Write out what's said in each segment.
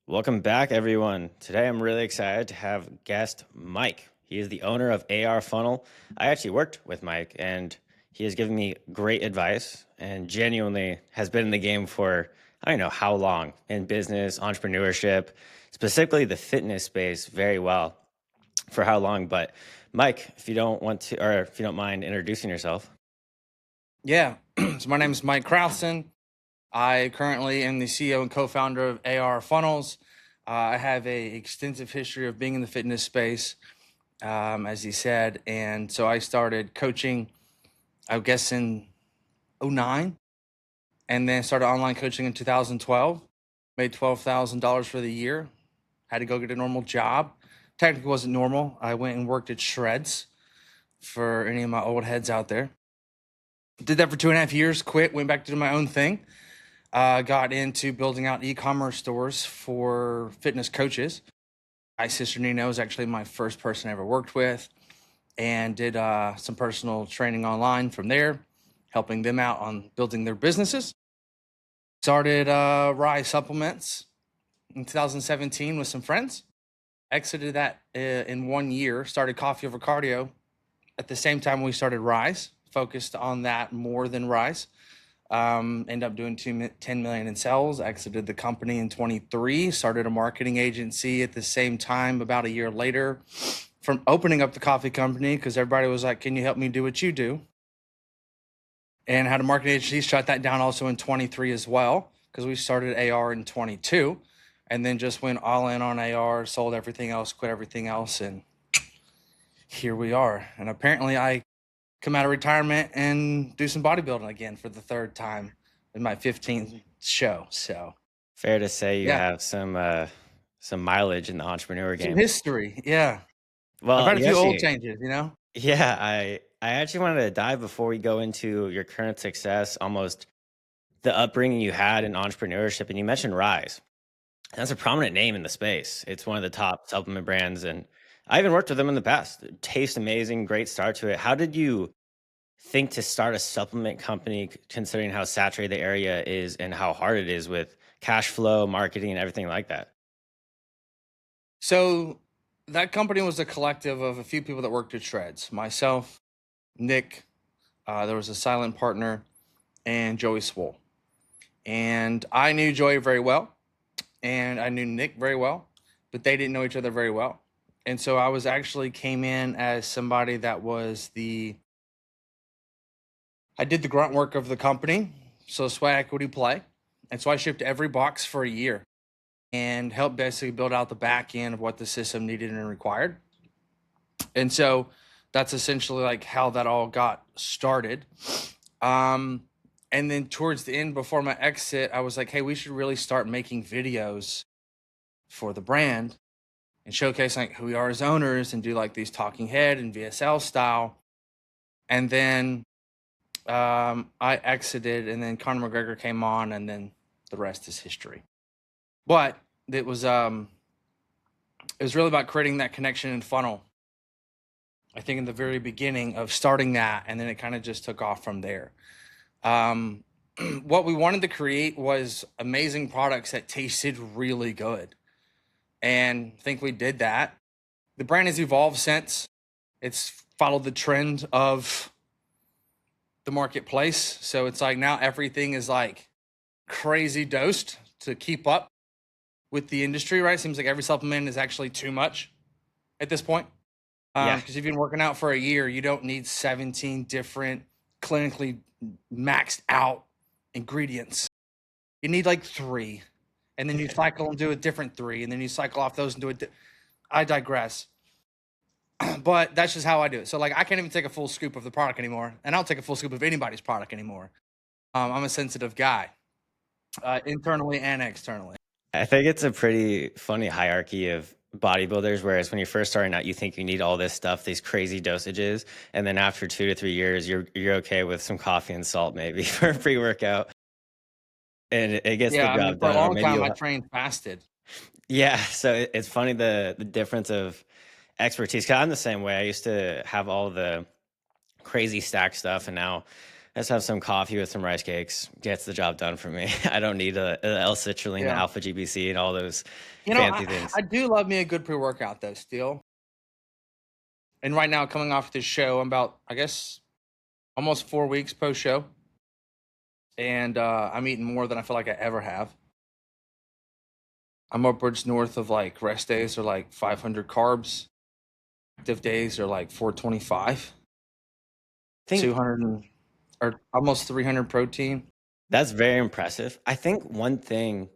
Welcome back, everyone. Today, I'm really excited to have guest Mike. He is the owner of AR Funnel. I actually worked with Mike, and he has given me great advice and genuinely has been in the game for I don't know how long in business, entrepreneurship, specifically the fitness space, very well for how long. But Mike, if you don't want to, or if you don't mind introducing yourself. Yeah. So my name is Mike Crowson. I currently am the CEO and co-founder of AR Funnels. I have a extensive history of being in the fitness space, as he said, and so I started coaching, I guess in '09, and then started online coaching in 2012. Made $12,000 for the year. Had to go get a normal job. Technically wasn't normal. I went and worked at Shreds for any of my old heads out there. Did that for 2.5 years. Quit. Went back to do my own thing. Got into building out e-commerce stores for fitness coaches. My sister Nina was actually my first person I ever worked with, and did some personal training online from there, helping them out on building their businesses. Started Rye Supplements in 2017 with some friends. Exited that in 1 year. Started Coffee Over Cardio at the same time we started Rise. Focused on that more than Rise. Ended up doing 10 million in sales. Exited the company in 23. Started a marketing agency at the same time about a year later from opening up the coffee company, because everybody was like, can you help me do what you do? And had a marketing agency. Shut that down also in 23 as well, because we started AR in 22 and then just went all in on AR, sold everything else, quit everything else, and here we are. And apparently I come out of retirement and do some bodybuilding again for the third time in my 15th show. So Fair to say you yeah, have some mileage in the entrepreneur some game. history. Yeah. I've Well, had a you few old actually changes. Yeah, I actually wanted to dive before we go into your current success, almost the upbringing you had in entrepreneurship, and you mentioned Rise. That's a prominent name in the space. It's one of the top supplement brands, and I even worked with them in the past. It tastes amazing, great start to it. How did you think to start a supplement company, considering how saturated the area is and how hard it is with cash flow, marketing, and everything like that? So that company was a collective of a few people that worked at Shreds. Myself, Nick, there was a silent partner, and Joey Swoll. And I knew Joey very well, and I knew Nick very well, but they didn't know each other very well. And so I was actually came in as somebody that was I did the grunt work of the company, so sweat equity play. And so I shipped every box for a year and helped basically build out the back end of what the system needed and required. And so that's essentially like how that all got started. Um, and then towards the end, before my exit, I was like, hey, we should really start making videos for the brand and showcase like who we are as owners and do like these talking head and VSL style. And then I exited, and then Conor McGregor came on, and then the rest is history. But it was really about creating that connection and funnel. I think in the very beginning of starting that, and then it kind of just took off from there. Um, what we wanted to create was amazing products that tasted really good, and I think we did that. The brand has evolved since. It's followed the trend of the marketplace, so it's like now everything is like crazy dosed to keep up with the industry, right? Seems like every supplement is actually too much at this point. Yeah. Because if you've been working out for a year, you don't need 17 different clinically maxed out ingredients. You need like three, and then you cycle and do a different three, and then you cycle off those and do it. I digress. But that's just how I do it. So like I can't even take a full scoop of the product anymore, and I don't take a full scoop of anybody's product anymore. I'm a sensitive guy, internally and externally. I think it's a pretty funny hierarchy of bodybuilders, whereas when you're first starting out, you think you need all this stuff, these crazy dosages, and then after 2 to 3 years, you're okay with some coffee and salt maybe for a pre-workout, and it gets the Yeah, I mean, job for a done. Or long maybe time I you'll, trained fasted. yeah. So it's funny the difference of expertise. Cause I'm the same way. I used to have all the crazy stack stuff, and now Let's have some coffee with some rice cakes. Gets the job done for me. I don't need a L-citrulline, the Yeah. alpha GBC, and all those You know, fancy I, things. I do love me a good pre-workout though, still. And right now, coming off this show, I'm about, I guess, almost 4 weeks post-show. And I'm eating more than I feel like I ever have. I'm upwards north of like rest days are like 500 carbs. Active days are like 425, Think 200 or almost 300 protein. that's very impressive. I think one thing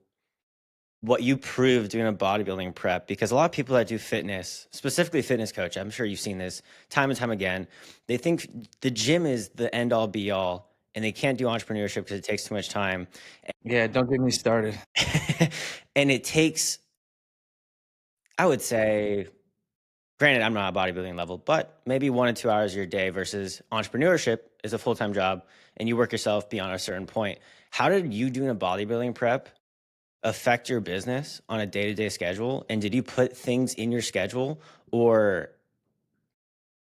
what you prove doing a bodybuilding prep, because a lot of people that do fitness, specifically fitness coach, I'm sure you've seen this time and time again, they think the gym is the end all be all and they can't do entrepreneurship because it takes too much time. Yeah, don't get me started. And it takes, I would say, granted, I'm not a bodybuilding level, but maybe 1 to 2 hours of your day versus entrepreneurship is a full-time job and you work yourself beyond a certain point. How did you doing a bodybuilding prep affect your business on a day-to-day schedule? And did you put things in your schedule or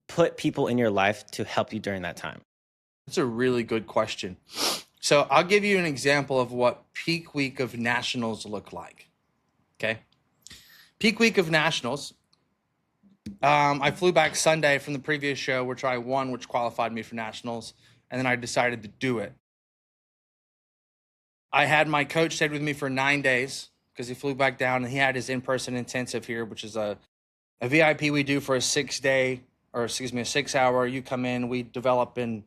put people in your life to help you during that time? That's a really good question. So I'll give you an example of what peak week of nationals look like. Okay. Peak week of nationals. I flew back Sunday from the previous show, which I won, which qualified me for nationals. And then I decided to do it. I had my coach stayed with me for 9 days because he flew back down and he had his in-person intensive here, which is a VIP we do for a 6 day, or excuse me, a 6 hour. You come in, we develop and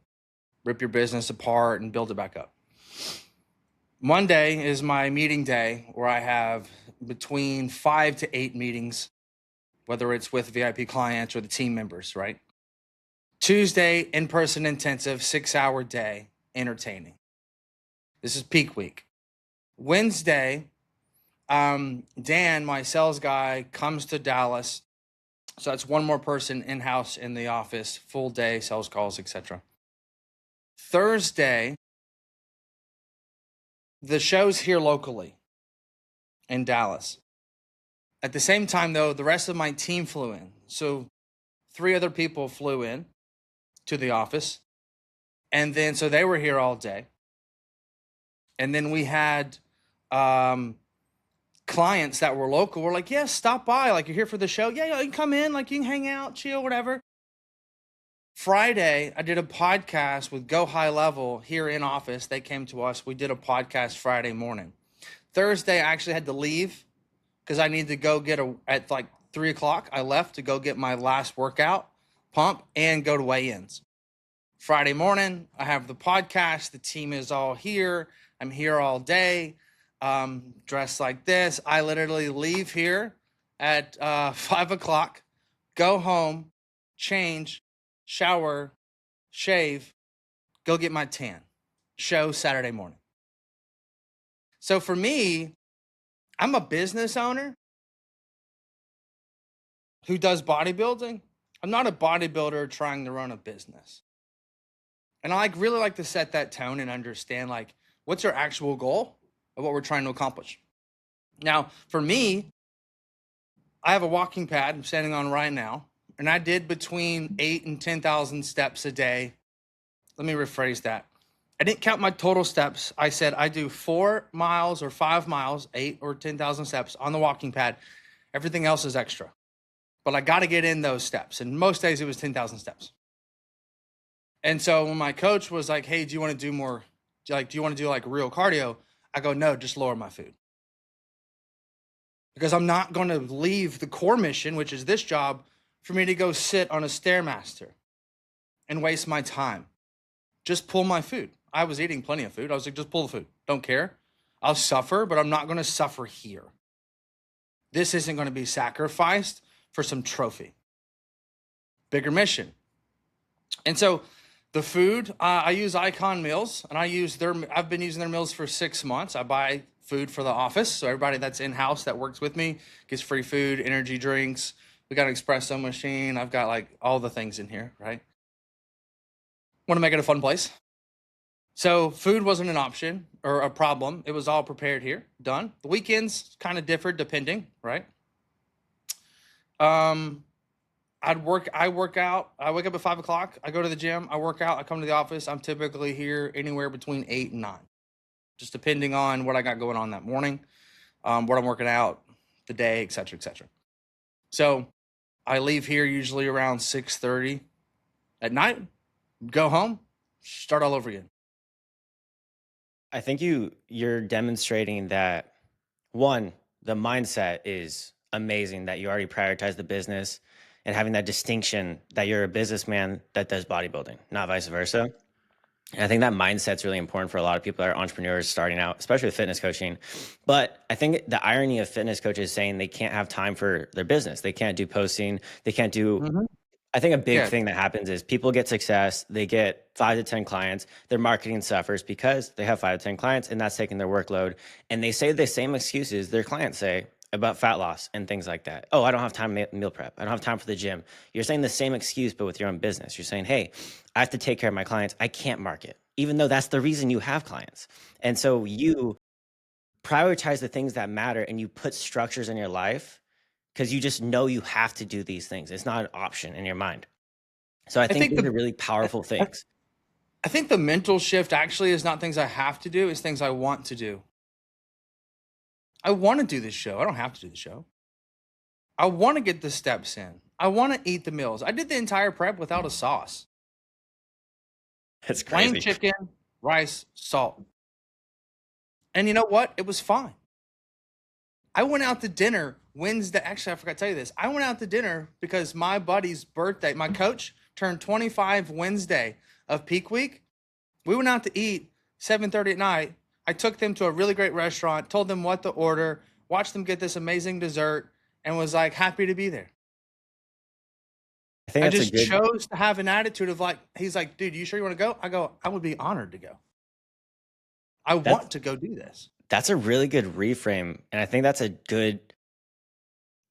rip your business apart and build it back up. Monday is my meeting day where I have between 5 to 8 meetings, whether it's with VIP clients or the team members, right? Tuesday, in-person intensive, 6 hour day, entertaining. This is peak week. Wednesday, Dan, my sales guy, comes to Dallas. So that's one more person in-house in the office, full day, sales calls, etc. Thursday, the show's here locally in Dallas. At the same time, though, the rest of my team flew in. So 3 other people flew in to the office. And then, so they were here all day. And then we had clients that were local. We're like, yeah, stop by. Like, you're here for the show. Yeah, you can come in. Like, you can hang out, chill, whatever. Friday, I did a podcast with Go High Level here in office. They came to us. We did a podcast Friday morning. Thursday, I actually had to leave because I needed to go at like 3 o'clock. I left to go get my last workout, pump, and go to weigh-ins. Friday morning, I have the podcast. The team is all here. I'm here all day, dressed like this. I literally leave here at 5 o'clock, go home, change, shower, shave, go get my tan. Show Saturday morning. So for me, I'm a business owner who does bodybuilding. I'm not a bodybuilder trying to run a business. And I really like to set that tone and understand like what's our actual goal of what we're trying to accomplish. Now, for me, I have a walking pad I'm standing on right now, and I did between 8 and 10,000 steps a day. Let me rephrase that. I didn't count my total steps. I said I do 4 miles or 5 miles, 8 or 10,000 steps on the walking pad. Everything else is extra. But I got to get in those steps. And most days it was 10,000 steps. And so when my coach was like, hey, do you want to do more? Like, do you want to do like real cardio? I go, no, just lower my food. Because I'm not going to leave the core mission, which is this job, for me to go sit on a Stairmaster and waste my time. Just pull my food. I was eating plenty of food. I was like, just pull the food. Don't care. I'll suffer, but I'm not going to suffer here. This isn't going to be sacrificed for some trophy. Bigger mission. And so the food, I use Icon Meals, and I've been using their meals for 6 months. I buy food for the office, so everybody that's in-house that works with me gets free food, energy drinks. We got an espresso machine. I've got like all the things in here, right? Want to make it a fun place. So food wasn't an option or a problem. It was all prepared here, done. The weekends kind of differed depending, right? I I work out. I wake up at 5 o'clock. I go to the gym. I work out. I come to the office. I'm typically here anywhere between 8 and 9, just depending on what I got going on that morning, what I'm working out, the day, et cetera, et cetera. So I leave here usually around 6:30 at night, go home, start all over again. I think you're demonstrating that one, the mindset is amazing that you already prioritize the business and having that distinction that you're a businessman that does bodybuilding, not vice versa. And I think that mindset's really important for a lot of people that are entrepreneurs starting out, especially with fitness coaching. But I think the irony of fitness coaches saying they can't have time for their business, they can't do posting, they can't do. Mhm. I think a big Yeah, thing that happens is people get success, they get 5 to 10 clients, their marketing suffers because they have 5 to 10 clients and that's taking their workload. And they say the same excuses their clients say about fat loss and things like that. Oh, I don't have time to meal prep. I don't have time for the gym. You're saying the same excuse, but with your own business. You're saying, hey, I have to take care of my clients. I can't market, even though that's the reason you have clients. And so you prioritize the things that matter and you put structures in your life because you just know you have to do these things. It's not an option in your mind. So I I think think these the are really I, powerful I things. I think the mental shift actually is not things I have to do; it's things I want to do. I want to do this show. I don't have to do the show. I want to get the steps in. I want to eat the meals. I did the entire prep without a sauce. It's Plain crazy. chicken, rice, salt. And you know what? It was fine. I went out to dinner Wednesday. Actually, I forgot to tell you this. I went out to dinner because my buddy's birthday, my coach turned 25 Wednesday of peak week. We went out to eat 7:30 at night. I took them to a really great restaurant, told them what to order, watched them get this amazing dessert, and was like happy to be there. I think I that's a just good chose to have an attitude of like, he's like, dude, you sure you want to go? I go, I would be honored to go. I that's want to go do this. that's a really good reframe. And I think that's a good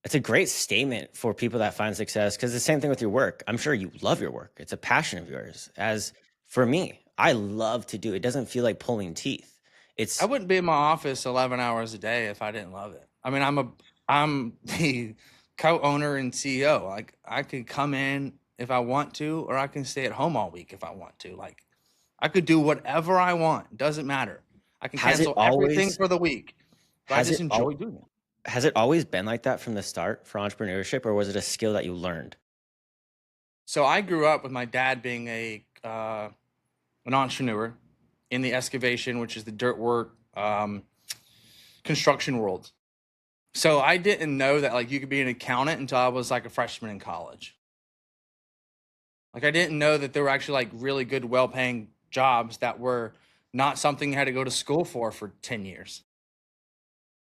it's a great statement for people that find success because the same thing with your work. I'm sure you love your work. It's a passion of yours. As for me, I love to do it. It doesn't feel like pulling teeth. I It's wouldn't be in my office 11 hours a day if I didn't love it. I mean, I'm the co-owner and CEO. Like I could come in if I want to, or I can stay at home all week if I want to. Like I could do whatever I want. Doesn't matter. I can has it cancel everything always for the week. But I has just it all enjoy doing it. has it always been like that from the start for entrepreneurship, or was it a skill that you learned? So I grew up with my dad being an entrepreneur in the excavation, which is the dirt work construction world. So I didn't know that like you could be an accountant until I was like a freshman in college. Like I didn't know that there were actually like really good, well-paying jobs that were not something you had to go to school for 10 years.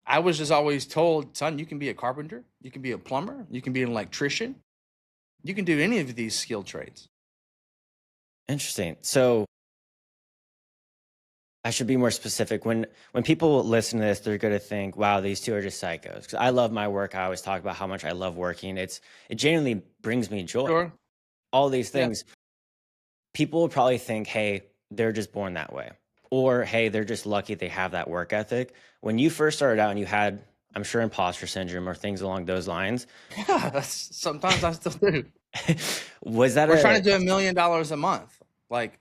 I was just always told, son, you can be a carpenter, you can be a plumber, you can be an electrician, you can do any of these skilled trades. Interesting. So I should be more specific. When people listen to this, they're going to think, "Wow, these two are just psychos." Because I love my work. I always talk about how much I love working. It genuinely brings me joy. Sure. All these Yeah. things, people will probably think, "Hey, they're just born that way," or "Hey, they're just lucky they have that work ethic." When you first started out and you had, I'm sure, imposter syndrome or things along those lines, Yeah, sometimes I still do. was that We're trying a to do $1 million a month. Like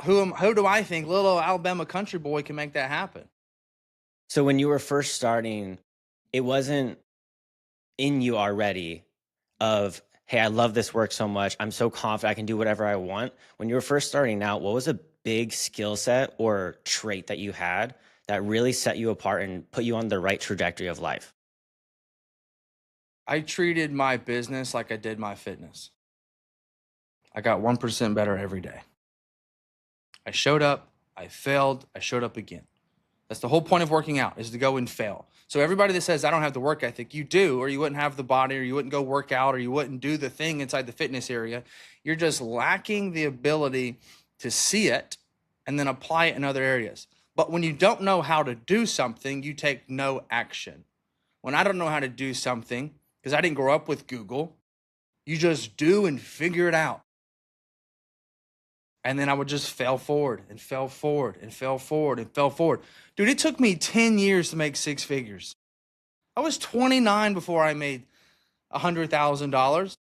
who do I think little Alabama country boy can make that happen? so when you were first starting, it wasn't in you already of, hey, I love this work so much. I'm so confident I can do whatever I want. When you were first starting out, what was a big skill set or trait that you had that really set you apart and put you on the right trajectory of life? I treated my business like I did my fitness. I got 1% better every day. I showed up, I failed, I showed up again. That's the whole point of working out is to go and fail. So everybody that says I don't have the work ethic, you do, or you wouldn't have the body, or you wouldn't go work out, or you wouldn't do the thing inside the fitness area. You're just lacking the ability to see it and then apply it in other areas. But when you don't know how to do something, you take no action. When I don't know how to do something, because I didn't grow up with Google, you just do and figure it out. And then I would just fail forward and fail forward and fail forward and fail forward. Dude, it took me 10 years to make six figures. I was 29 before I made $100,000.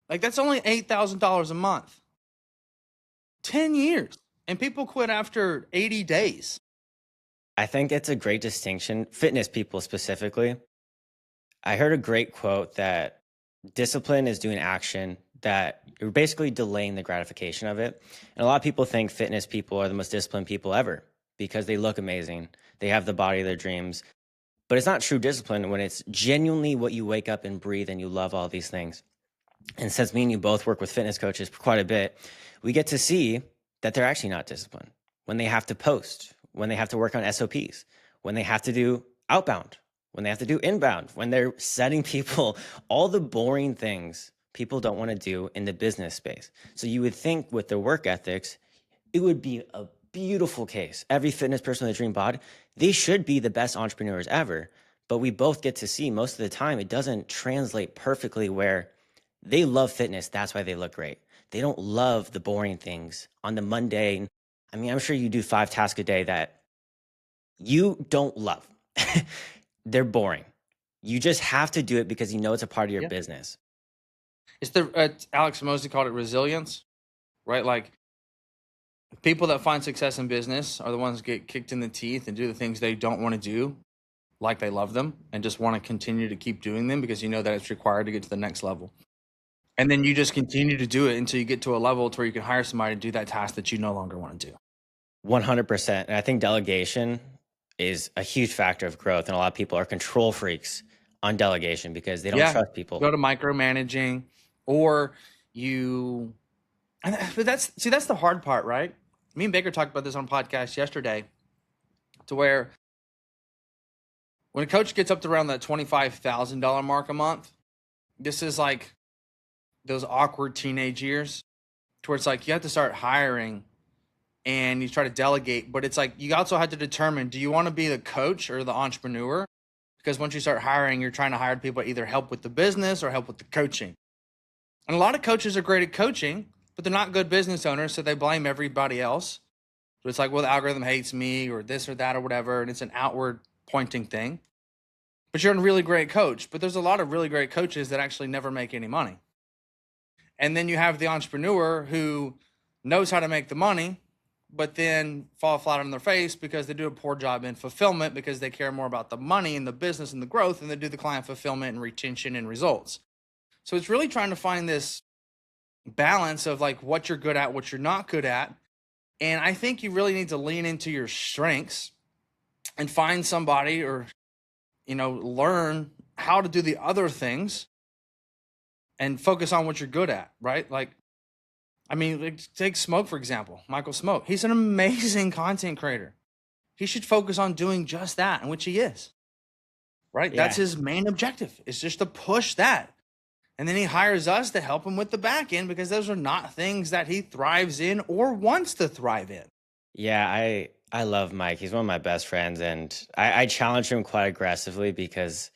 Like that's only $8,000 a month. 10 years. And people quit after 80 days. I think it's a great distinction, fitness people specifically. I heard a great quote that discipline is doing action that you're basically delaying the gratification of it. And a lot of people think fitness people are the most disciplined people ever because they look amazing. They have the body of their dreams. But it's not true discipline when it's genuinely what you wake up and breathe and you love all these things. And since me and you both work with fitness coaches for quite a bit, we get to see that they're actually not disciplined when they have to post, when they have to work on SOPs, when they have to do outbound, when they have to do inbound, when they're setting people, all the boring things people don't want to do in the business space. So you would think with their work ethics, it would be a beautiful case. Every fitness person with a dream bod, they should be the best entrepreneurs ever. But we both get to see most of the time it doesn't translate perfectly where they love fitness. That's why they look great. They don't love the boring things on the mundane. I mean, I'm sure you do 5 tasks a day that you don't love. They're boring. You just have to do it because you know it's a part of your Yeah. business. It's Alex Mosley called it resilience, right? Like people that find success in business are the ones that get kicked in the teeth and do the things they don't want to do, like they love them and just want to continue to keep doing them because you know that it's required to get to the next level. And then you just continue to do it until you get to a level to where you can hire somebody to do that task that you no longer want to do. 100%. And I think delegation is a huge factor of growth. And a lot of people are control freaks on delegation because they don't trust people. Go to micromanaging or you, but that's the hard part, right? Me and Baker talked about this on a podcast yesterday to where when a coach gets up to around that $25,000 mark a month, this is like those awkward teenage years to where it's like you have to start hiring and you try to delegate, but it's like you also have to determine, do you want to be the coach or the entrepreneur? Because once you start hiring, you're trying to hire people to either help with the business or help with the coaching. And a lot of coaches are great at coaching, but they're not good business owners, so they blame everybody else. So it's like, well, the algorithm hates me or this or that or whatever, and it's an outward pointing thing. But you're a really great coach, but there's a lot of really great coaches that actually never make any money. And then you have the entrepreneur who knows how to make the money, but then fall flat on their face because they do a poor job in fulfillment because they care more about the money and the business and the growth than they do the client fulfillment and retention and results. So it's really trying to find this balance of like what you're good at, what you're not good at. And I think you really need to lean into your strengths and find somebody or, learn how to do the other things and focus on what you're good at, right? Like, take Smoke, for example, Michael Smoke. He's an amazing content creator. He should focus on doing just that, in which he is, right? Yeah. That's his main objective, is just to push that. And then he hires us to help him with the back end because those are not things that he thrives in or wants to thrive in. Yeah, I love Mike. He's one of my best friends, and I challenge him quite aggressively because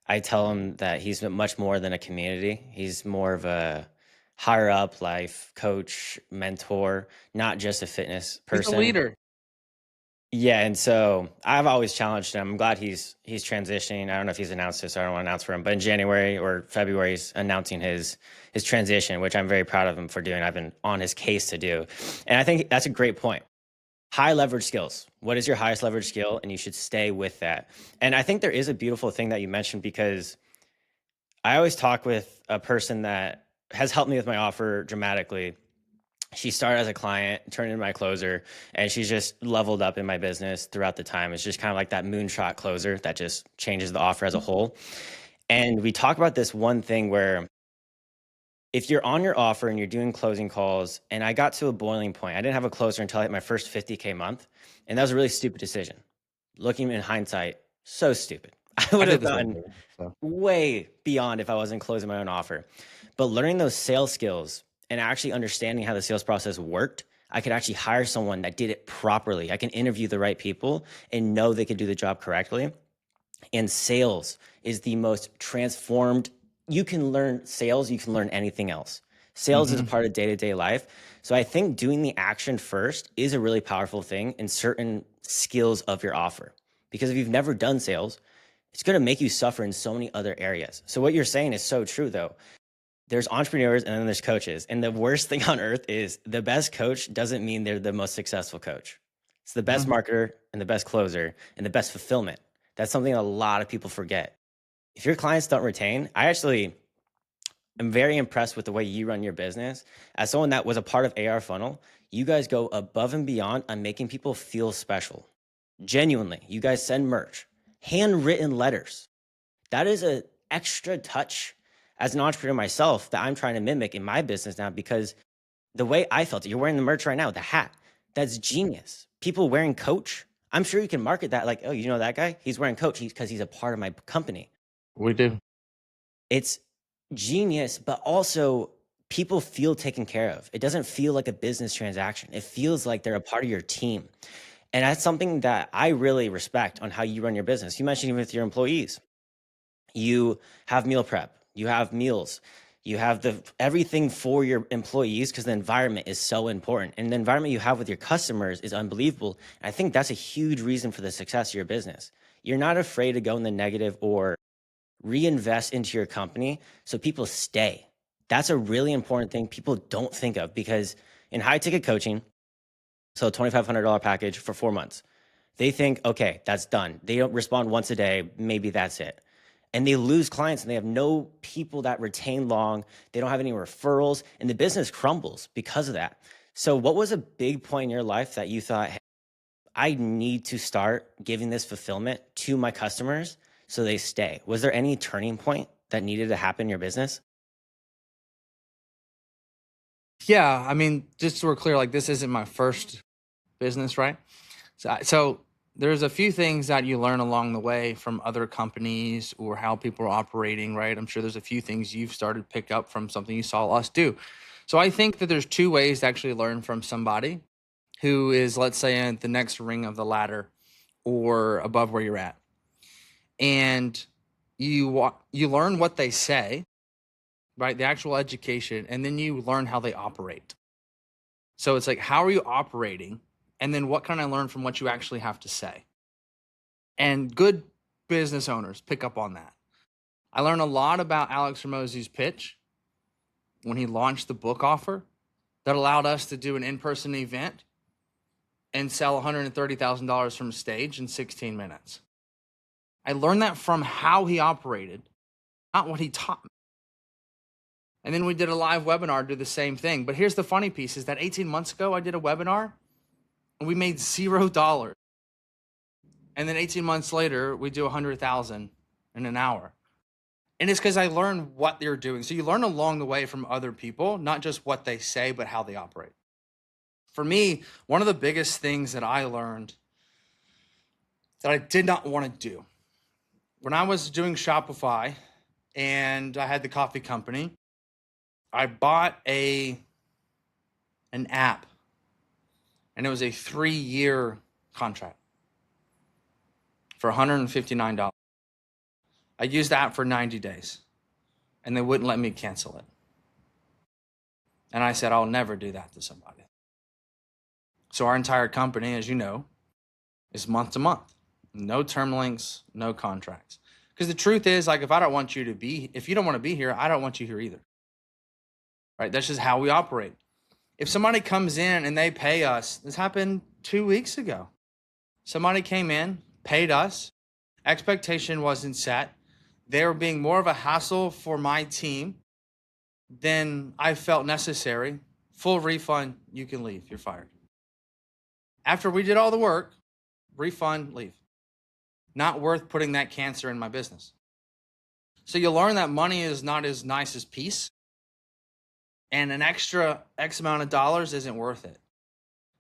I tell him that he's much more than a community. He's more of a higher up life coach, mentor, not just a fitness person. He's a leader. Yeah, and so I've always challenged him. I'm glad he's transitioning. I don't know if he's announced this, so I don't want to announce for him, but in January or February, he's announcing his transition, which I'm very proud of him for doing. I've been on his case to do. And I think that's a great point. High leverage skills. What is your highest leverage skill? And you should stay with that. And I think there is a beautiful thing that you mentioned because I always talk with a person that has helped me with my offer dramatically. She started as a client, turned into my closer, and she's just leveled up in my business throughout the time. It's just kind of like that moonshot closer that just changes the offer as a whole. And we talk about this one thing where if you're on your offer and you're doing closing calls, and I got to a boiling point, I didn't have a closer until I hit my first 50K month. And that was a really stupid decision. Looking in hindsight, so stupid. I would have gotten way beyond if I wasn't closing my own offer. But learning those sales skills and actually understanding how the sales process worked, I could actually hire someone that did it properly. I can interview the right people and know they could do the job correctly. And sales is the most transformed. You can learn sales, you can learn anything else. Sales is a part of day-to-day life. So I think doing the action first is a really powerful thing in certain skills of your offer. Because if you've never done sales, it's going to make you suffer in so many other areas. So what you're saying is so true, though. There's entrepreneurs and then there's coaches. And the worst thing on earth is the best coach doesn't mean they're the most successful coach. It's the best Mhm. marketer and the best closer and the best fulfillment. That's something a lot of people forget. If your clients don't retain, I actually am very impressed with the way you run your business. As someone that was a part of AR Funnel, you guys go above and beyond on making people feel special. Genuinely, you guys send merch, handwritten letters. That is an extra touch as an entrepreneur myself that I'm trying to mimic in my business now, because the way I felt it, you're wearing the merch right now, the hat, that's genius. People wearing Coach. I'm sure you can market that like, oh, you know that guy? He's wearing Coach because he's a part of my company. We do. It's genius, but also people feel taken care of. It doesn't feel like a business transaction. It feels like they're a part of your team. And that's something that I really respect on how you run your business. You mentioned even with your employees, you have meal prep, you have meals, you have the everything for your employees because the environment is so important. And the environment you have with your customers is unbelievable. And I think that's a huge reason for the success of your business. You're not afraid to go in the negative or reinvest into your company so people stay. That's a really important thing people don't think of, because in high ticket coaching, so $2,500 package for 4 months, they think, okay, that's done. They don't respond once a day. Maybe that's it. And they lose clients and they have no people that retain long. They don't have any referrals and the business crumbles because of that. So, what was a big point in your life that you thought, hey, I need to start giving this fulfillment to my customers so they stay? Was there any turning point that needed to happen in your business? Yeah, I mean, just so we're clear, like this isn't my first business, right? So there's a few things that you learn along the way from other companies or how people are operating, right? I'm sure there's a few things you've started to pick up from something you saw us do. So I think that there's two ways to actually learn from somebody who is, let's say, at the next ring of the ladder or above where you're at. And you learn what they say, right? The actual education, and then you learn how they operate. So it's like, how are you operating? And then what can I learn from what you actually have to say? And good business owners pick up on that. I learned a lot about Alex Ramose's pitch when he launched the book offer that allowed us to do an in-person event and sell $130,000 from stage in 16 minutes. I learned that from how he operated, not what he taught me. And then we did a live webinar, do the same thing. But here's the funny piece is that 18 months ago, I did a webinar and we made $0. And then 18 months later, we do 100,000 in an hour. And it's because I learned what they're doing. So you learn along the way from other people, not just what they say, but how they operate. For me, one of the biggest things that I learned that I did not want to do when I was doing Shopify and I had the coffee company, I bought an app, and it was a 3-year contract for $159. I used the app for 90 days and they wouldn't let me cancel it. And I said, I'll never do that to somebody. So our entire company, as you know, is month to month. No term links, no contracts. Because the truth is, like, if you don't want to be here, I don't want you here either. Right? That's just how we operate. If somebody comes in and they pay us, this happened 2 weeks ago. Somebody came in, paid us, expectation wasn't set. They were being more of a hassle for my team than I felt necessary. Full refund, you can leave, you're fired. After we did all the work, refund, leave. Not worth putting that cancer in my business. So you learn that money is not as nice as peace, and an extra X amount of dollars isn't worth it.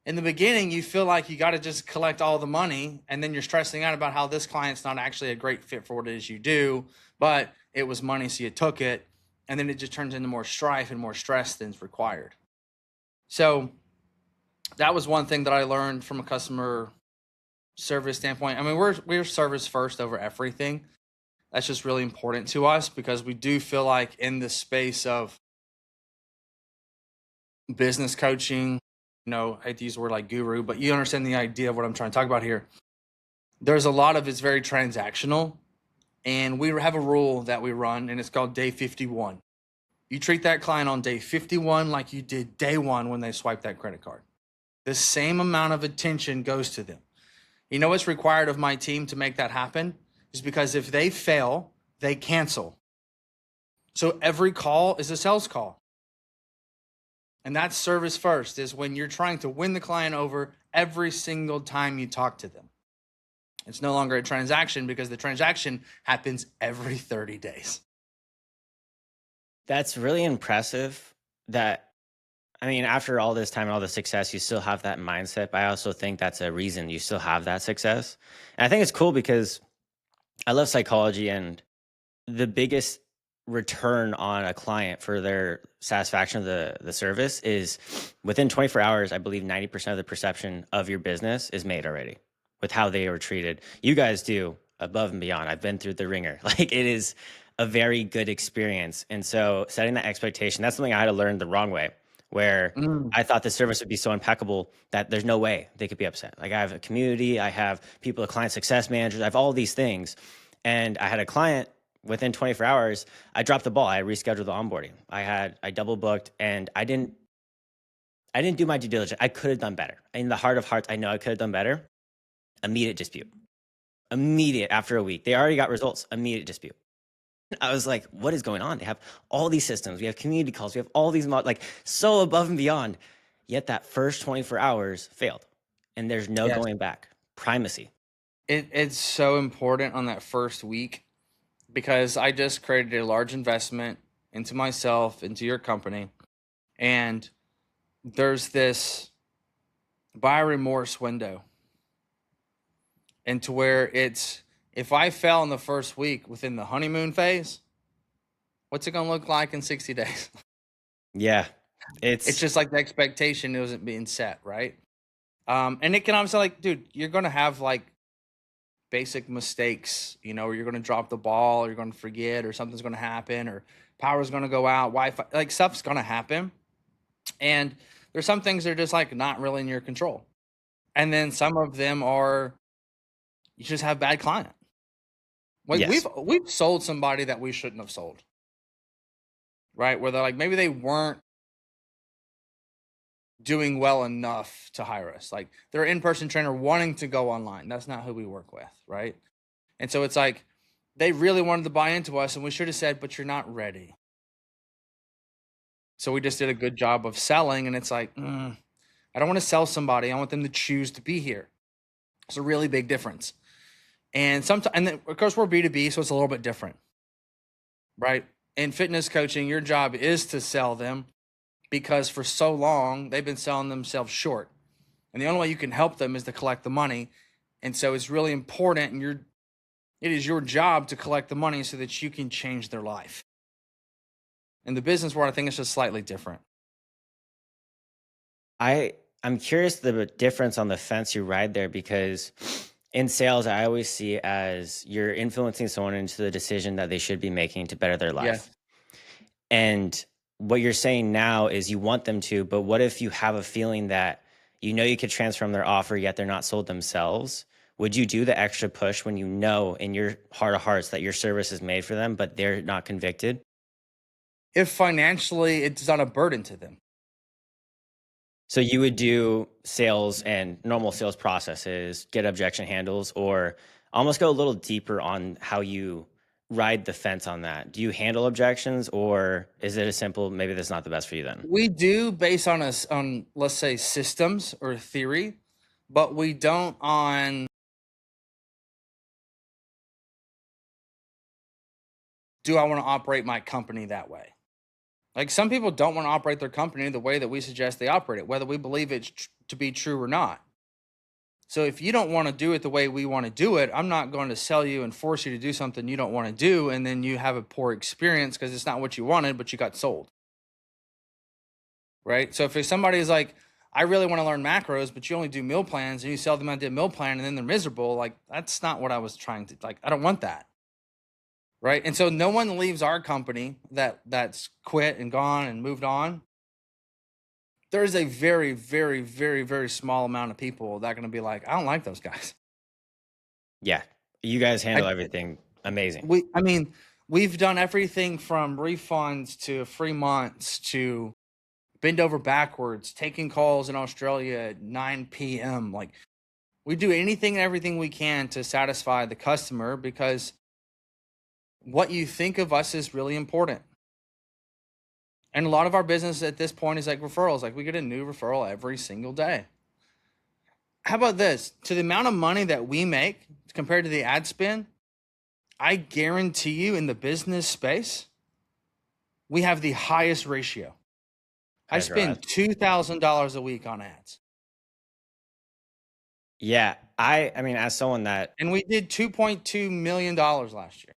In the beginning, you feel like you got to just collect all the money, and then you're stressing out about how this client's not actually a great fit for what it is you do, but it was money, so you took it, and then it just turns into more strife and more stress than's required. So that was one thing that I learned from a customer service standpoint. I mean, we're service first over everything. That's just really important to us because we do feel like in the space of business coaching, I hate to use the word like guru, but you understand the idea of what I'm trying to talk about here. There's a lot of it's very transactional, and we have a rule that we run, and it's called day 51. You treat that client on day 51 like you did day one when they swiped that credit card. The same amount of attention goes to them. You know what's required of my team to make that happen? Is because if they fail, they cancel. So every call is a sales call. And that's service first, is when you're trying to win the client over every single time you talk to them. It's no longer a transaction because the transaction happens every 30 days. That's really impressive that, I mean, after all this time and all the success, you still have that mindset. But I also think that's a reason you still have that success. And I think it's cool because I love psychology, and the biggest return on a client for their satisfaction of the service is within 24 hours. I believe 90% of the perception of your business is made already with how they were treated. You guys do above and beyond. I've been through the ringer. Like, it is a very good experience. And so setting that expectation, that's something I had to learn the wrong way, where I thought the service would be so impeccable that there's no way they could be upset. Like, I have a community, I have people, client success managers, I have all these things. And I had a client within 24 hours, I dropped the ball. I rescheduled the onboarding. I double booked, and I didn't do my due diligence. I could have done better. In the heart of hearts, I know I could have done better. Immediate dispute. Immediate after a week. They already got results. Immediate dispute. I was like, what is going on? They have all these systems. We have community calls. We have all these like so above and beyond. Yet that first 24 hours failed. And there's no Yes. going back. Primacy. It's so important on that first week because I just created a large investment into myself, into your company. And there's this buyer remorse window into where it's, if I fail in the first week within the honeymoon phase, what's it going to look like in 60 days? Yeah. It's just like the expectation isn't being set, right? And it can obviously, like, dude, you're going to have like basic mistakes, you know, or you're going to drop the ball, or you're going to forget, or something's going to happen, or power's going to go out, Wi-Fi, like stuff's going to happen. And there's some things that are just like not really in your control. And then some of them are, you just have bad client. Like, yes. we've sold somebody that we shouldn't have sold, right? Where they're like, maybe they weren't doing well enough to hire us. Like, they're an in-person trainer wanting to go online. That's not who we work with, right? And so it's like, they really wanted to buy into us, and we should have said, but you're not ready. So we just did a good job of selling, and it's like, I don't want to sell somebody. I want them to choose to be here. It's a really big difference. And sometimes, and then, of course, we're B2B, so it's a little bit different, right? In fitness coaching, your job is to sell them, because for so long they've been selling themselves short, and the only way you can help them is to collect the money. And so it's really important, and it is your job to collect the money so that you can change their life. In the business world, I think it's just slightly different. I'm curious the difference on the fence you ride there, because in sales, I always see it as you're influencing someone into the decision that they should be making to better their Yeah. life. And what you're saying now is you want them to, but what if you have a feeling that you know you could transform their offer, yet they're not sold themselves? Would you do the extra push when you know in your heart of hearts that your service is made for them, but they're not convicted? If financially it's not a burden to them. So you would do sales and normal sales processes, get objection handles, or almost go a little deeper on how you ride the fence on that. Do you handle objections, or is it a simple, maybe that's not the best for you then? We do based on let's say systems or theory, but we don't on, do I want to operate my company that way? Like, some people don't want to operate their company the way that we suggest they operate it, whether we believe it's to be true or not. So if you don't want to do it the way we want to do it, I'm not going to sell you and force you to do something you don't want to do, and then you have a poor experience because it's not what you wanted, but you got sold. Right? So if somebody is like, I really want to learn macros, but you only do meal plans, and you sell them a meal plan and then they're miserable, like, that's not what I was trying to, like, I don't want that. Right? And so no one leaves our company that's quit and gone and moved on. There is a very, very, very, very small amount of people that are going to be like, I don't like those guys. Yeah. You guys handle everything amazing. I mean, We've done everything from refunds to free months to bend over backwards, taking calls in Australia at 9 p.m. Like, we do anything and everything we can to satisfy the customer because what you think of us is really important. And a lot of our business at this point is like referrals. Like, we get a new referral every single day. How about this? To the amount of money that we make compared to the ad spend, I guarantee you in the business space, we have the highest ratio. I Highest ROAS. spend $2,000 a week on ads. Yeah, I mean, as someone that And we did $2.2 million last year.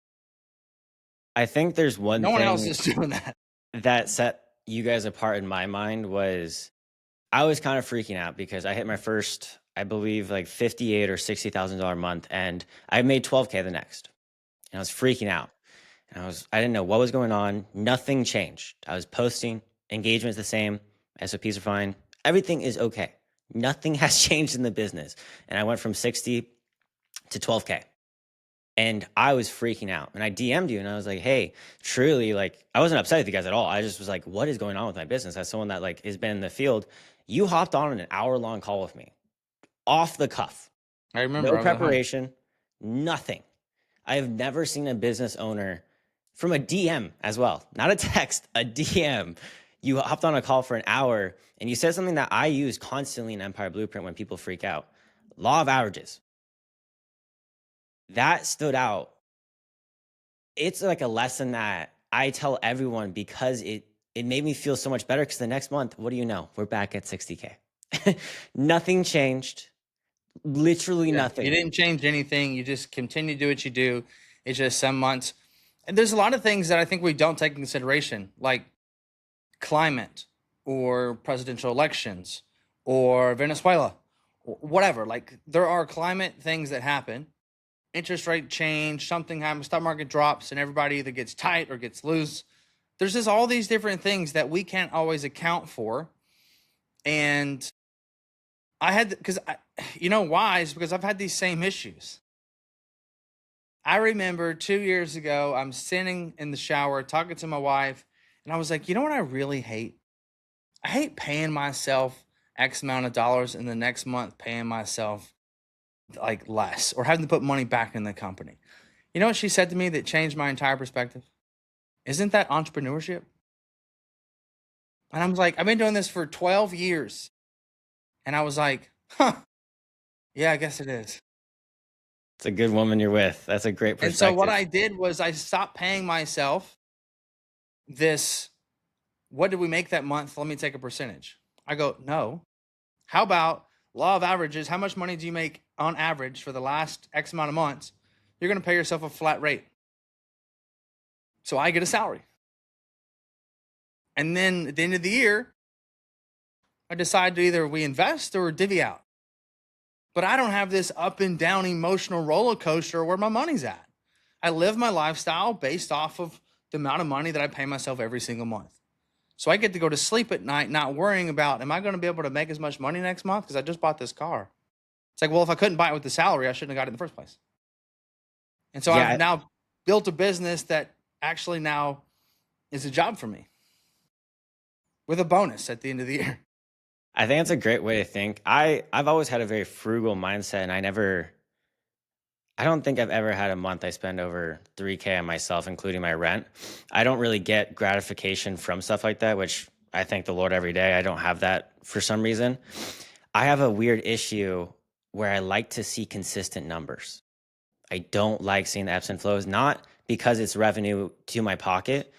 I think there's one No one else thing is doing that. that set you guys apart in my mind was I was kind of freaking out because I hit my first, I believe, like 58 or $60,000 month, and I made 12K the next, and I was freaking out. And I didn't know what was going on. Nothing changed. I was posting, engagement's the same, SOPs are fine, everything is okay. Nothing has changed in the business, and I went from 60 to 12K. And I was freaking out. And I DM'd you and I was like, hey, truly, like, I wasn't upset with you guys at all. I just was like, what is going on with my business? As someone that like has been in the field, you hopped on an hour-long call with me off the cuff. I remember No I was at home. preparation, nothing. I have never seen a business owner from a DM as well, not a text, a DM. You hopped on a call for an hour and you said something that I use constantly in Empire Blueprint when people freak out. Law of averages. That stood out. It's like a lesson that I tell everyone because it made me feel so much better because the next month, what do you know? We're back at 60K. Nothing changed. Literally Yeah, you nothing. didn't change anything. You just continue to do what you do. It's just some months. And there's a lot of things that I think we don't take in consideration, like climate or presidential elections or Venezuela, whatever. Like, there are climate things that happen. Interest rate change, something happens, stock market drops, and everybody either gets tight or gets loose. There's just all these different things that we can't always account for. And I had, because you know why? Is because I've had these same issues. I remember 2 years ago, I'm sitting in the shower talking to my wife, and I was like, you know what I really hate? I hate paying myself X amount of dollars and the next month paying myself like less or having to put money back in the company. You know what she said to me that changed my entire perspective? Isn't that entrepreneurship? And I was like, I've been doing this for 12 years. And I was like, huh, yeah, I guess it is. It's a good woman you're with. That's a great And so what perspective. I did was I stopped paying myself this. What did we make that month? Let me take a percentage. I go, no. How about law of averages? How much money do you make on average for the last X amount of months? You're going to pay yourself a flat rate. So I get a salary. And then at the end of the year, I decide to either we invest or divvy out. But I don't have this up and down emotional roller coaster where my money's at. I live my lifestyle based off of the amount of money that I pay myself every single month. So I get to go to sleep at night not worrying about, am I going to be able to make as much money next month? Because I just bought this car. It's like, well, if I couldn't buy it with the salary, I shouldn't have got it in the first place. And so I've Yeah, now built a business that actually now is a job for me with a bonus at the end of the year. I think it's a great way to think. I've always had a very frugal mindset, and I don't think I've ever had a month I spend over 3K on myself, including my rent. I don't really get gratification from stuff like that, which I thank the Lord every day. I don't have that for some reason. I have a weird issue where I like to see consistent numbers. I don't like seeing the ebbs and flows, not because it's revenue to my pocket.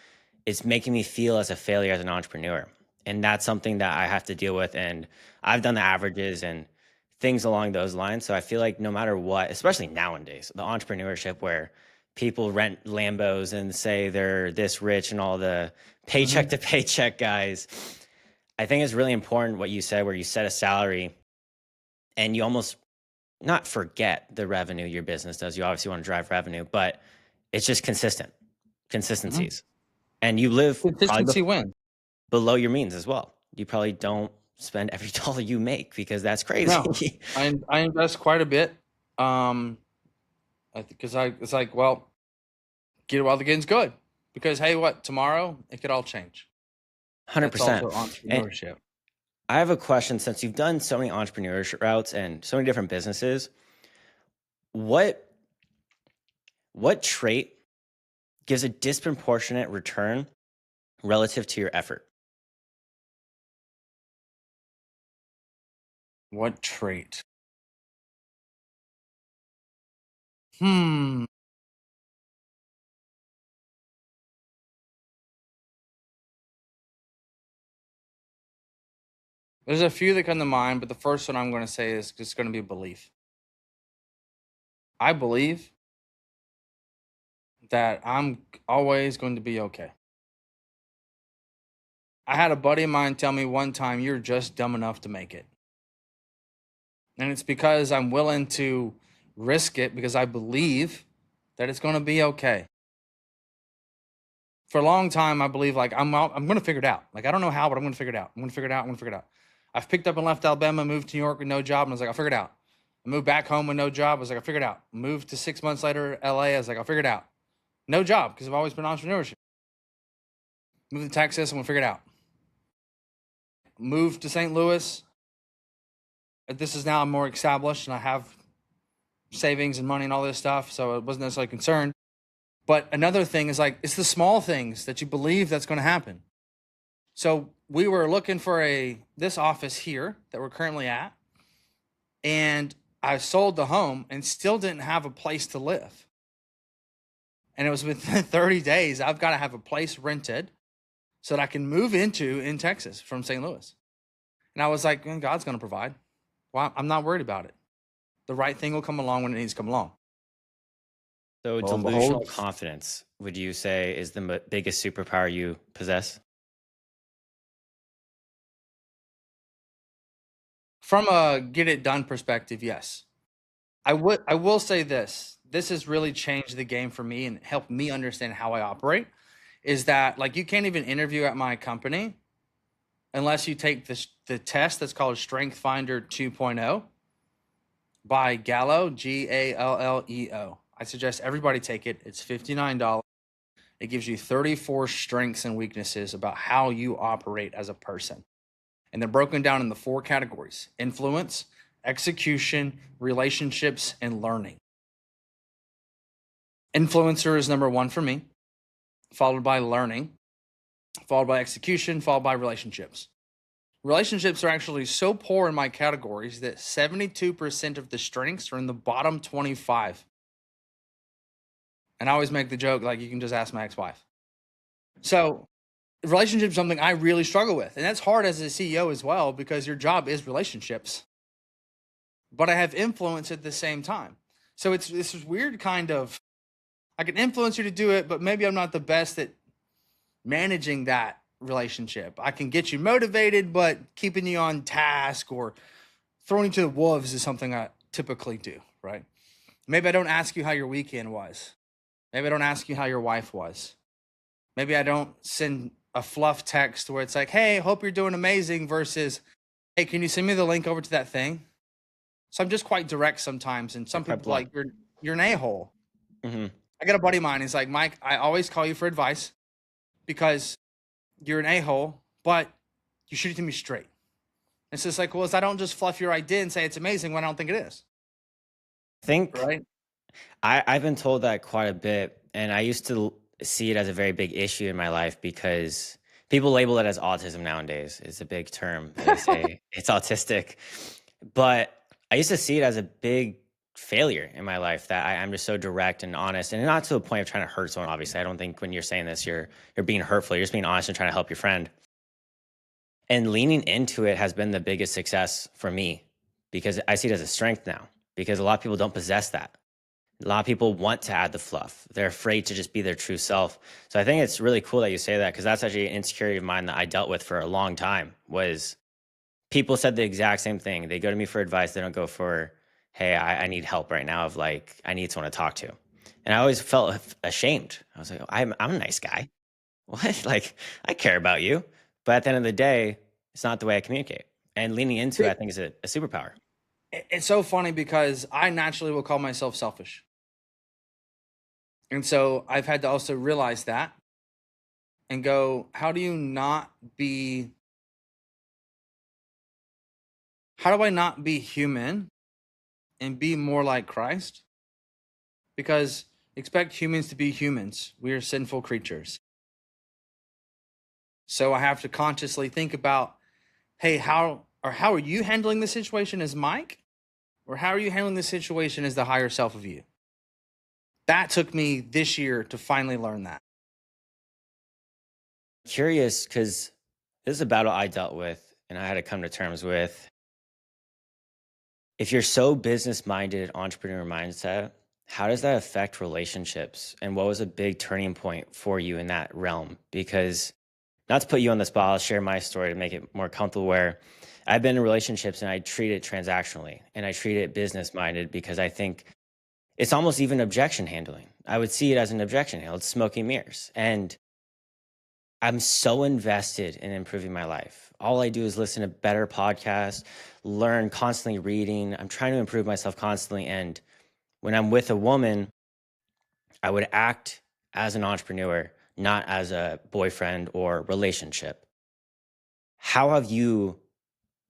It's making me feel as a failure as an entrepreneur. And that's something that I have to deal with. And I've done the averages and things along those lines. So I feel like no matter what, especially nowadays, the entrepreneurship where people rent Lambos and say they're this rich and all the paycheck Mm-hmm. to paycheck guys, I think it's really important what you said, where you set a salary and you almost not forget the revenue your business does. You obviously want to drive revenue, but it's just Mm-hmm. consistencies. And you live probably Consistency wins. below your means as well. You probably don't spend every dollar you make because that's No, crazy. I invest quite a bit. Because it's like, well, get it while the getting's good. Because hey, what tomorrow it could all change. That's 100%. also And entrepreneurship. I have a question, since you've done so many entrepreneurship routes and so many different businesses, what what trait gives a disproportionate return relative to your effort? What trait? Hmm. There's a few that come to mind, but the first one I'm going to say is just going to be belief. I believe that I'm always going to be okay. I had a buddy of mine tell me one time, "You're just dumb enough to make it." And it's because I'm willing to risk it because I believe that it's going to be okay. For a long time, I believe like I'm going to figure it out. Like I don't know how, but I'm going to figure it out. I'm going to figure it out. I'm going to figure it out. I've picked up and left Alabama, moved to New York with no job, and I was like, I'll figure it out. I moved back home with no job. I was like, I figured it out. Moved to 6 months later, LA. I was like, I'll figure it out. No job because I've always been entrepreneurship. Moved to Texas, I'm going to figure it out. Moved to St. Louis. This is now I'm more established and I have savings and money and all this stuff. So it wasn't necessarily concerned. But another thing is like, it's the small things that you believe that's going to happen. So we were looking for this office here that we're currently at. And I sold the home and still didn't have a place to live. And it was within 30 days, I've got to have a place rented so that I can move into in Texas from St. Louis. And I was like, God's going to provide. Well, I'm not worried about it. The right thing will come along when it needs to come along. So Lo and delusional behold, confidence, would you say, is the biggest superpower you possess? from a get it done perspective, yes. I will say this. This has really changed the game for me and helped me understand how I operate. Is that like you can't even interview at my company unless you take the test that's called Strength Finder 2.0 by Gallo, Galleo. I suggest everybody take it. It's $59. It gives you 34 strengths and weaknesses about how you operate as a person. And they're broken down into 4 categories: influence, execution, relationships, and learning. Influencer is number 1 for me, followed by learning, followed by execution, followed by relationships. Relationships are actually so poor in my categories that 72% of the strengths are in the bottom 25. And I always make the joke, like, you can just ask my ex-wife. So relationships is something I really struggle with. And that's hard as a CEO as well, because your job is relationships. But I have influence at the same time. So it's this weird kind of, I can influence you to do it, but maybe I'm not the best at managing that relationship. I can get you motivated, but keeping you on task or throwing you to the wolves is something I typically do, right? Maybe I don't ask you how your weekend was. Maybe I don't ask you how your wife was. Maybe I don't send a fluff text where it's like, hey, hope you're doing amazing, versus, hey, can you send me the link over to that thing? So I'm just quite direct sometimes. And some Quite people blunt. like, you're an a-hole. Hmm. I got a buddy of mine. He's like, Mike, I always call you for advice because you're an a-hole, but you shoot it to me straight. It's just like, well, I don't just fluff your idea and say it's amazing when I don't think it is. I think Right? I've been told that quite a bit, and I used to see it as a very big issue in my life because people label it as autism nowadays. It's a big term. They say it's autistic, but I used to see it as a big failure in my life that I'm just so direct and honest, and not to the point of trying to hurt someone. Obviously, I don't think when you're saying this, you're being hurtful. You're just being honest and trying to help your friend. And leaning into it has been the biggest success for me because I see it as a strength now. Because a lot of people don't possess that. A lot of people want to add the fluff. They're afraid to just be their true self. So I think it's really cool that you say that, because that's actually an insecurity of mine that I dealt with for a long time. Was people said the exact same thing. They go to me for advice. They don't go for, hey, I need help right now, of like, I need someone to talk to. And I always felt ashamed. I was like, I'm a nice guy. What? Like, I care about you. But at the end of the day, it's not the way I communicate. And leaning into it, I think, is a superpower. It's so funny because I naturally will call myself selfish. And so I've had to also realize that and go, how do I not be human and be more like Christ? Because expect humans to be humans. We are sinful creatures. So I have to consciously think about, hey, how are you handling the situation as Mike? Or how are you handling the situation as the higher self of you? That took me this year to finally learn that. Curious because this is a battle I dealt with and I had to come to terms with. If you're so business minded, entrepreneur mindset, how does that affect relationships? And what was a big turning point for you in that realm? Because not to put you on the spot, I'll share my story to make it more comfortable. Where I've been in relationships and I treat it transactionally and I treat it business minded because I think it's almost even objection handling. I would see it as an objection handle. It's smoking mirrors. And I'm so invested in improving my life. All I do is listen to better podcasts, learn, constantly reading. I'm trying to improve myself constantly. And when I'm with a woman, I would act as an entrepreneur, not as a boyfriend or relationship. How have you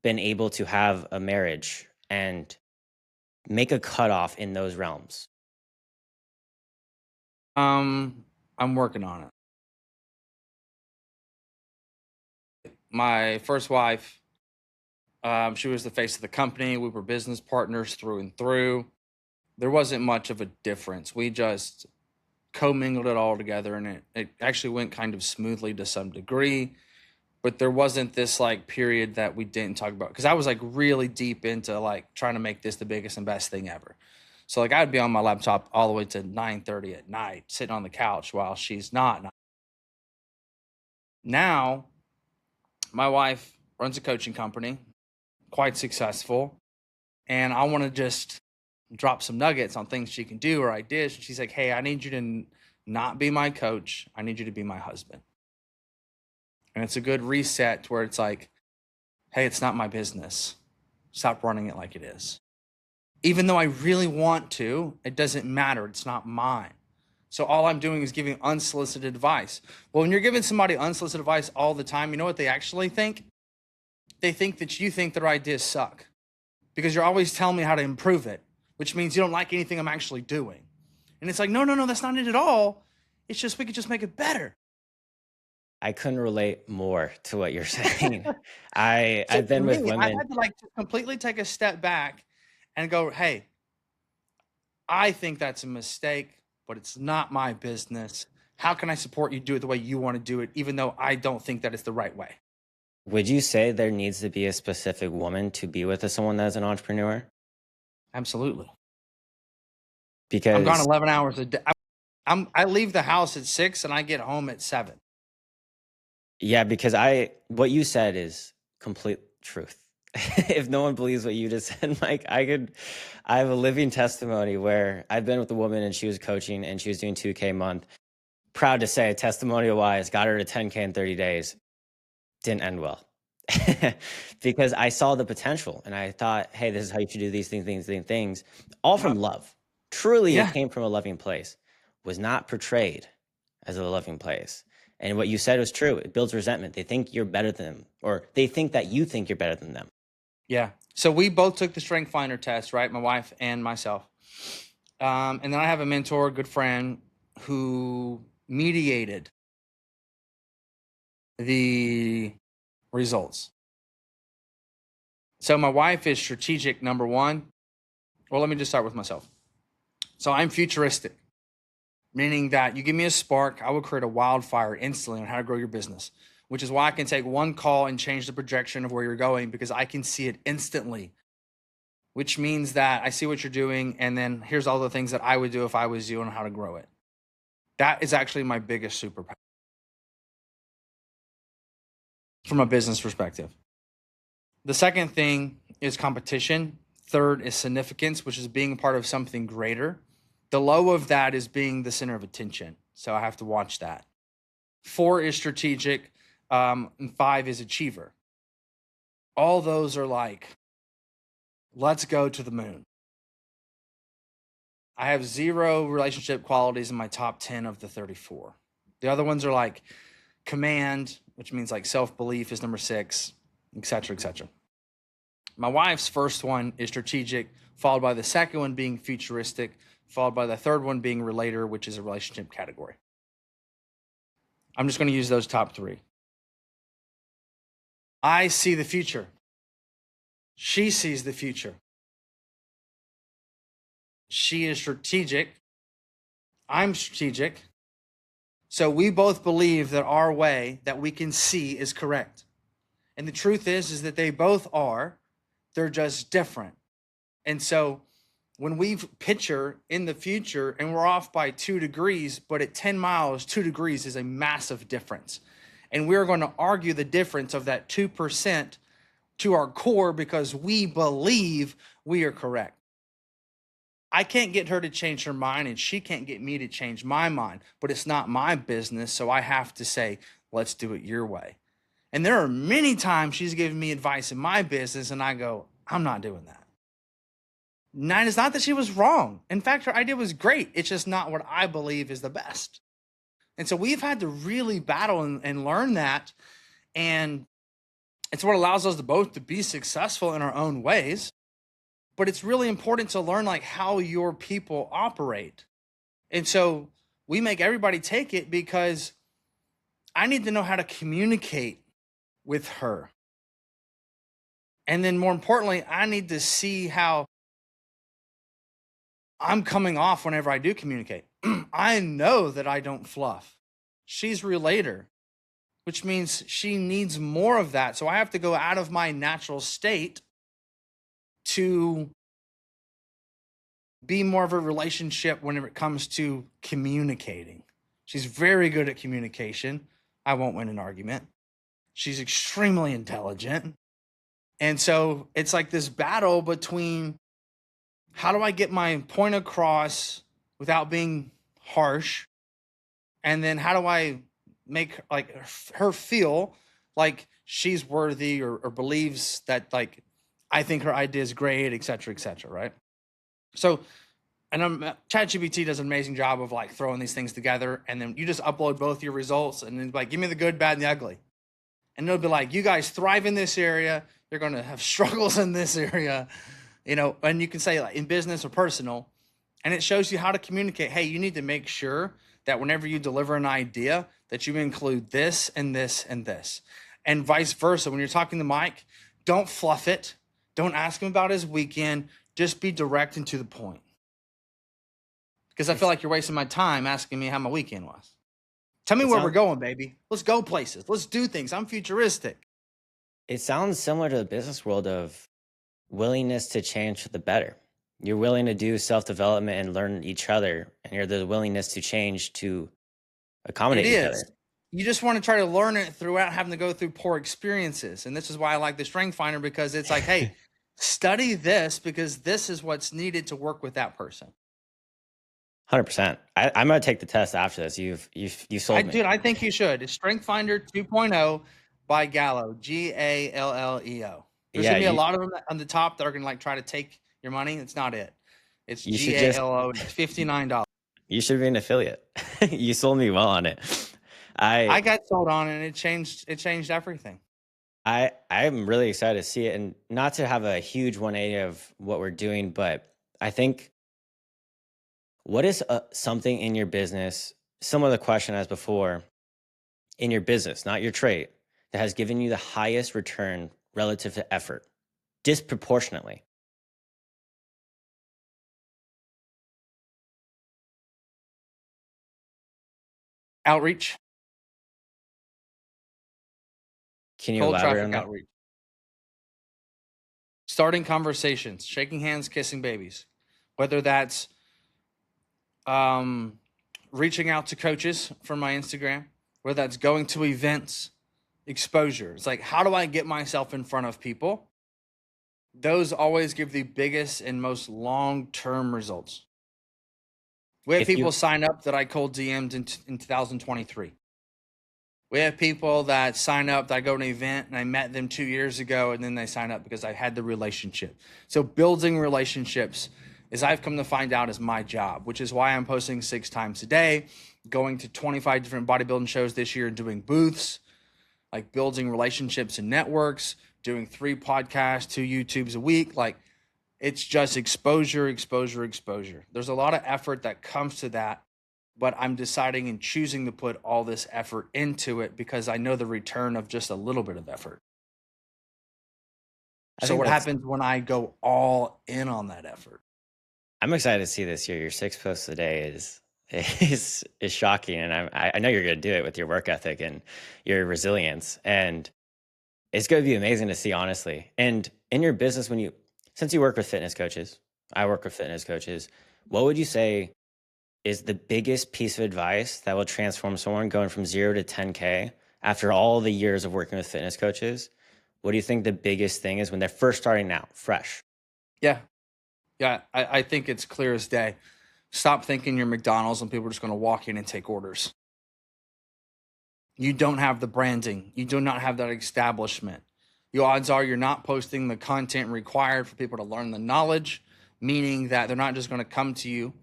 been able to have a marriage and make a cutoff in those realms? I'm working on it. My first wife, she was the face of the company. We were business partners through and through. There wasn't much of a difference. We just commingled it all together, and it actually went kind of smoothly to some degree. But there wasn't this like period that we didn't talk about, because I was like really deep into like trying to make this the biggest and best thing ever. So like I'd be on my laptop all the way to 9:30 at night, sitting on the couch while she's not. Now, my wife runs a coaching company, quite successful, and I want to just drop some nuggets on things she can do or ideas. She's like, "Hey, I need you to not be my coach. I need you to be my husband." And it's a good reset to where it's like, "Hey, it's not my business. Stop running it like it is." Even though I really want to, it doesn't matter. It's not mine. So all I'm doing is giving unsolicited advice. Well, when you're giving somebody unsolicited advice all the time, you know what they actually think? They think that you think their ideas suck because you're always telling me how to improve it, which means you don't like anything I'm actually doing. And it's like, no, no, no, that's not it at all. It's just we could just make it better. I couldn't relate more to what you're saying. So I've for been with me, I women. had to like just completely take a step back and go, hey, I think that's a mistake, but it's not my business. How can I support you do it the way you want to do it, even though I don't think that it's the right way? Would you say there needs to be a specific woman to be with someone that's an entrepreneur? Absolutely. I'm gone Because 11 hours a day. I leave the house at 6 and I get home at 7. yeah, because what you said is complete truth. If no one believes what you just said, Mike, I have a living testimony where I've been with a woman and she was coaching and she was doing 2K a month. Proud to say, testimonial wise, got her to 10K in 30 days. Didn't end well. Because I saw the potential and I thought, hey, this is how you should do these things, all from love. Truly, it Yeah. came from a loving place, was not portrayed as a loving place. And what you said was true. It builds resentment. They think you're better than them, or they think that you think you're better than them. Yeah. So we both took the strength finder test, right? My wife and myself. And then I have a mentor, a good friend, who mediated the results. So my wife is strategic, number one. Well, let me just start with myself. So I'm futuristic, meaning that you give me a spark, I will create a wildfire instantly on how to grow your business, which is why I can take one call and change the projection of where you're going, because I can see it instantly, which means that I see what you're doing. And then here's all the things that I would do if I was you on how to grow it. That is actually my biggest superpower from a business perspective. The second thing is competition. Third is significance, which is being a part of something greater. The low of that is being the center of attention. So I have to watch that. 4 is strategic. And 5 is achiever. All those are like, let's go to the moon. I have 0 relationship qualities in my top 10 of the 34. The other ones are like command, which means like self-belief is number 6, etc., etc. My wife's first one is strategic, followed by the second one being futuristic, followed by the third one being relator, which is a relationship category. I'm just going to use those top 3. I see the future. She sees the future. She is strategic. I'm strategic. So we both believe that our way that we can see is correct. And the truth is that they both are. They're just different. And so when we picture in the future and we're off by 2 degrees, but at 10 miles, 2 degrees is a massive difference. And we're going to argue the difference of that 2% to our core because we believe we are correct. I can't get her to change her mind and she can't get me to change my mind, but it's not my business. So I have to say, let's do it your way. And there are many times she's given me advice in my business and I go, I'm not doing that. And it's not that she was wrong. In fact, her idea was great. It's just not what I believe is the best. And so we've had to really battle and learn that. And it's what allows us to both to be successful in our own ways. But it's really important to learn like how your people operate. And so we make everybody take it because I need to know how to communicate with her. And then more importantly, I need to see how I'm coming off whenever I do communicate. I know that I don't fluff. She's relator, which means she needs more of that. So I have to go out of my natural state to be more of a relationship whenever it comes to communicating. She's very good at communication. I won't win an argument. She's extremely intelligent. And so it's like this battle between how do I get my point across without being harsh? And then how do I make like her feel like she's worthy or believes that like I think her idea is great, et cetera, right? So, and ChatGPT does an amazing job of like throwing these things together, and then you just upload both your results, and then like give me the good, bad, and the ugly, and it'll be like you guys thrive in this area, you're going to have struggles in this area, you know, and you can say like in business or personal, and it shows you how to communicate. Hey, you need to make sure that whenever you deliver an idea, that you include this and this and this, and vice versa. When you're talking to Mike, don't fluff it. Don't ask him about his weekend. Just be direct and to the point. Because I feel like you're wasting my time asking me how my weekend was. Tell me where we're going, baby. Let's go places. Let's do things. I'm futuristic. It sounds similar to the business world of willingness to change for the better. You're willing to do self-development and learn each other, and you're the willingness to change to accommodate each other. You just want to try to learn it throughout having to go through poor experiences. And this is why I like the Strength Finder, because it's like, hey, study this because this is what's needed to work with that person. 100%. I'm going to take the test after this. You sold me. Dude, I think you should. It's Strength Finder 2.0 by Gallo, Galleo. There's going to be a lot of them on the top that are going to like try to take your money. It's not it. It's Gallo. It's $59. You should be an affiliate. You sold me well on it. I got sold on it, and it changed everything. I'm really excited to see it, and not to have a huge 180 of what we're doing, but I think what is something in your business, similar to the question as before, in your business, not your trade, that has given you the highest return relative to effort, disproportionately? Outreach. Can you elaborate on that? Outreach. Starting conversations, shaking hands, kissing babies. Whether that's reaching out to coaches from my Instagram, whether that's going to events, exposure. It's like, how do I get myself in front of people? Those always give the biggest and most long-term results. We have people sign up that I cold DM'd in 2023. We have people that sign up that I go to an event and I met them 2 years ago, and then they sign up because I had the relationship. So building relationships is I've come to find out is my job, which is why I'm posting 6 times a day, going to 25 different bodybuilding shows this year, doing booths, like building relationships and networks, doing 3 podcasts, 2 YouTubes a week. Like, it's just exposure, exposure, exposure. There's a lot of effort that comes to that, but I'm deciding and choosing to put all this effort into it because I know the return of just a little bit of effort. I So think what that's happens when I go all in on that effort? I'm excited to see this year. Your 6 posts a day is shocking, and I know you're gonna do it with your work ethic and your resilience, and it's gonna be amazing to see, honestly. And in your business, since you work with fitness coaches, I work with fitness coaches, what would you say is the biggest piece of advice that will transform someone going from 0 to 10K after all the years of working with fitness coaches? What do you think the biggest thing is when they're first starting out, fresh? Yeah. Yeah. I think it's clear as day. Stop thinking you're McDonald's and people are just going to walk in and take orders. You don't have the branding. You do not have that establishment. The odds are you're not posting the content required for people to learn the knowledge, meaning that they're not just going to come to you.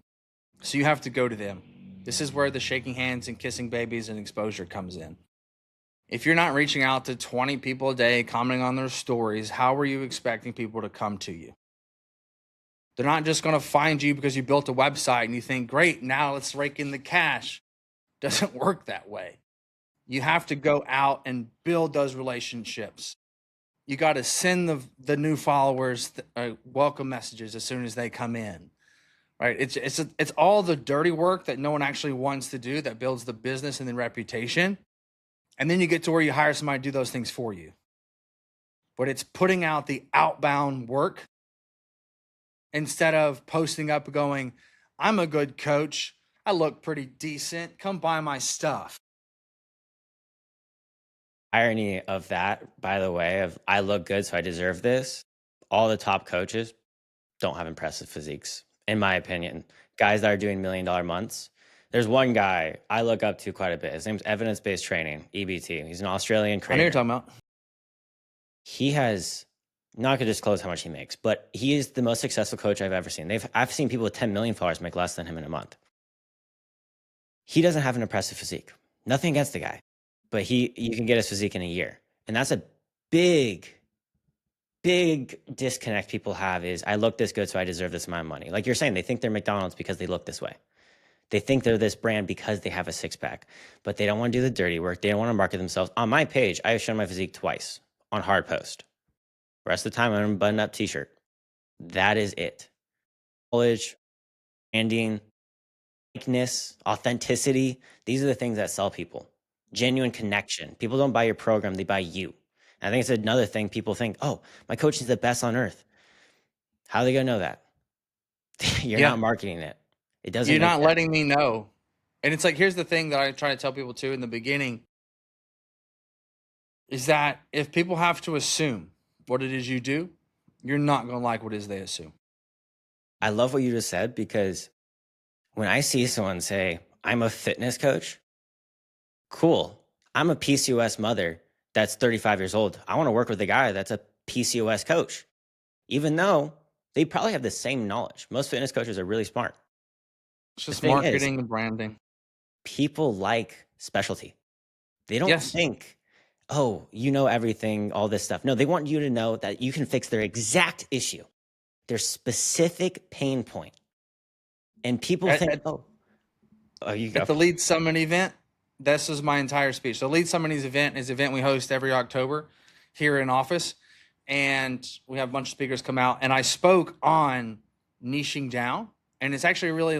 So you have to go to them. This is where the shaking hands and kissing babies and exposure comes in. If you're not reaching out to 20 people a day, commenting on their stories, how are you expecting people to come to you? They're not just going to find you because you built a website and you think, great, now let's rake in the cash. Doesn't work that way. You have to go out and build those relationships. You got to send the new followers welcome messages as soon as they come in. Right? It's all the dirty work that no one actually wants to do that builds the business and the reputation. And then you get to where you hire somebody to do those things for you. But it's putting out the outbound work instead of posting up going, I'm a good coach. I look pretty decent. Come buy my stuff. Irony of that, by the way, of I look good, so I deserve this. All the top coaches don't have impressive physiques, in my opinion. Guys that are doing $1 million months. There's one guy I look up to quite a bit. His name's Evidence Based Training, EBT. He's an Australian I know you're creator. talking about. He has not gonna disclose how much he makes, but he is the most successful coach I've ever seen. I've seen people with 10 million followers make less than him in a month. He doesn't have an impressive physique. Nothing against the guy, but you can get his physique in a year, and that's a big disconnect people have. Is I look this good, so I deserve this amount of money. Like you're saying, they think they're McDonald's because they look this way. They think they're this brand because they have a 6-pack, but they don't want to do the dirty work. They don't want to market themselves. On my page, I have shown my physique twice on hard post. The rest of the time, I'm in a button-up t-shirt. That is it. Knowledge, branding, likeness, authenticity. These are the things that sell people. Genuine connection. People don't buy your program, they buy you. And I think it's another thing people think, oh, my coach is the best on earth. How are they going to know that? You're Yeah. not marketing it. It doesn't You're make not sense. letting me know. And it's like, here's the thing that I try to tell people too in the beginning is that if people have to assume what it is you do, you're not going to like what it is they assume. I love what you just said, because when I see someone say, I'm a fitness coach, cool. I'm a PCOS mother that's 35 years old. I want to work with a guy that's a PCOS coach, even though they probably have the same knowledge. Most fitness coaches are really smart. It's The just thing is, marketing and branding. people like specialty. They don't Yes. think, oh, you know everything, all this stuff. No, they want you to know that you can fix their exact issue, their specific pain point. And people At, think, at, oh, you at go. the Lead Summit event, this is my entire speech. The Lead Summit event is an event we host every October here in office. And we have a bunch of speakers come out. And I spoke on niching down. And it's actually really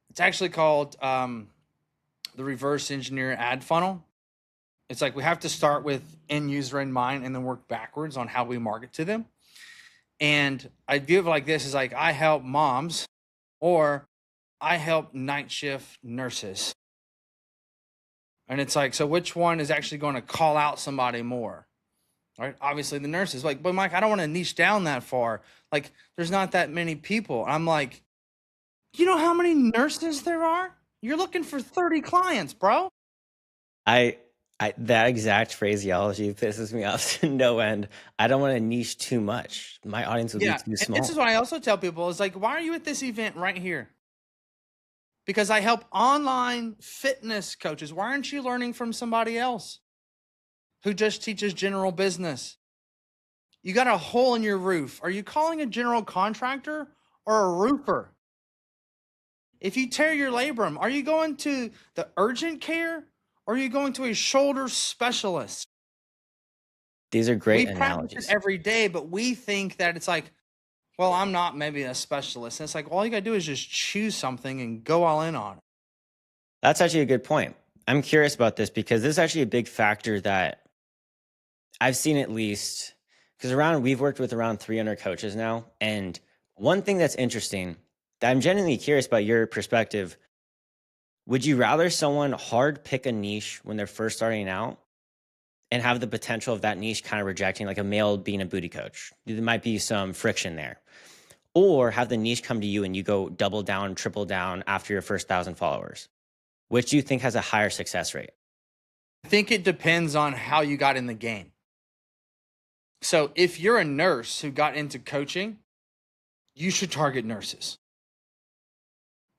it's actually called the reverse engineer ad funnel. It's like we have to start with end user in mind and then work backwards on how we market to them. And I view it like this is like I help moms or I help night shift nurses. And it's like, so which one is actually going to call out somebody more? Right? Obviously the nurses. Like, but Mike, I don't want to niche down that far. Like, there's not that many people. I'm like, you know how many nurses there are? You're looking for 30 clients, bro. I That exact phraseology pisses me off to no end. I don't want to niche too much. My audience would be Yeah, too and this is small. what I also tell people is like, why are you at this event right here? Because I help online fitness coaches. Why aren't you learning from somebody else who just teaches general business? You got a hole in your roof. Are you calling a general contractor or a roofer? If you tear your labrum, are you going to the urgent care or are you going to a shoulder specialist? These are We great practice it analogies. every day, but we think that it's like, well, I'm not maybe a specialist. And it's like, all you got to do is just choose something and go all in on it. That's actually a good point. I'm curious about this because this is actually a big factor that I've seen at least because we've worked with around 300 coaches now. And one thing that's interesting that I'm genuinely curious about your perspective, would you rather someone hard pick a niche when they're first starting out and have the potential of that niche kind of rejecting, like a male being a booty coach? There might be some friction there. Or have the niche come to you and you go double down, triple down after your first 1,000 followers? Which do you think has a higher success rate? I think it depends on how you got in the game. So if you're a nurse who got into coaching, you should target nurses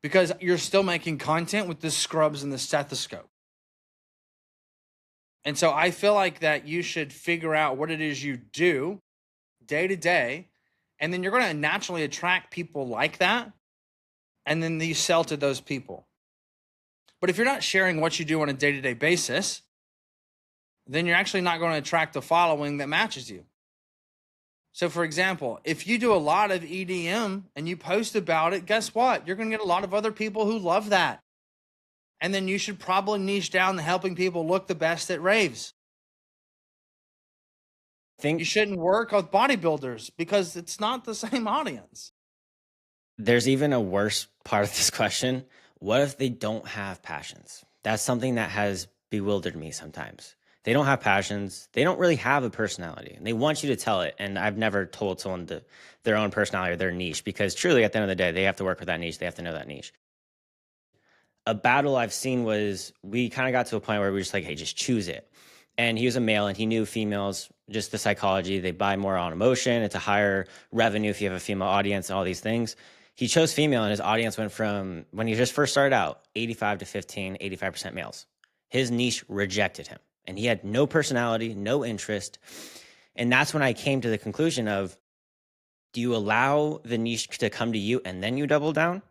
because you're still making content with the scrubs and the stethoscope. And so I feel like that you should figure out what it is you do day to day, and then you're going to naturally attract people like that, and then you sell to those people. But if you're not sharing what you do on a day-to-day basis, then you're actually not going to attract the following that matches you. So for example, if you do a lot of EDM and you post about it, guess what? You're going to get a lot of other people who love that. And then you should probably niche down to helping people look the best at raves. I You think shouldn't work with bodybuilders because it's not the same audience. there's even a worse part of this question. What if they don't have passions? That's something that has bewildered me sometimes. They don't have passions. They don't really have a personality. And they want you to tell it. And I've never told someone their own personality or their niche because truly at the end of the day, they have to work with that niche. They have to know that niche. A battle I've seen was we kind of got to a point where we were just like, hey, just choose it. And he was a male and he knew females, just the psychology. They buy more on emotion. It's a higher revenue if you have a female audience and all these things. He chose female and his audience went from when he just first started out 85 to 15, 85% males. His niche rejected him and he had no personality, no interest. And that's when I came to the conclusion of do you allow the niche to come to you and then you double down?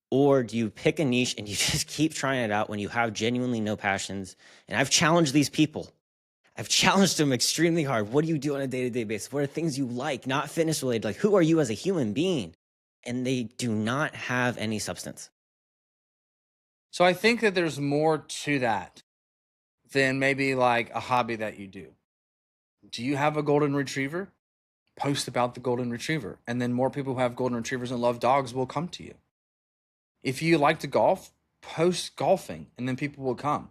Or do you pick a niche and you just keep trying it out when you have genuinely no passions? And I've challenged these people. I've challenged them extremely hard. What do you do on a day-to-day basis? What are things you like, not fitness related? Like, who are you as a human being? And they do not have any substance. So I think that there's more to that than maybe like a hobby that you do. Do you have a golden retriever? Post about the golden retriever. And then more people who have golden retrievers and love dogs will come to you. If you like to golf, post golfing and then people will come.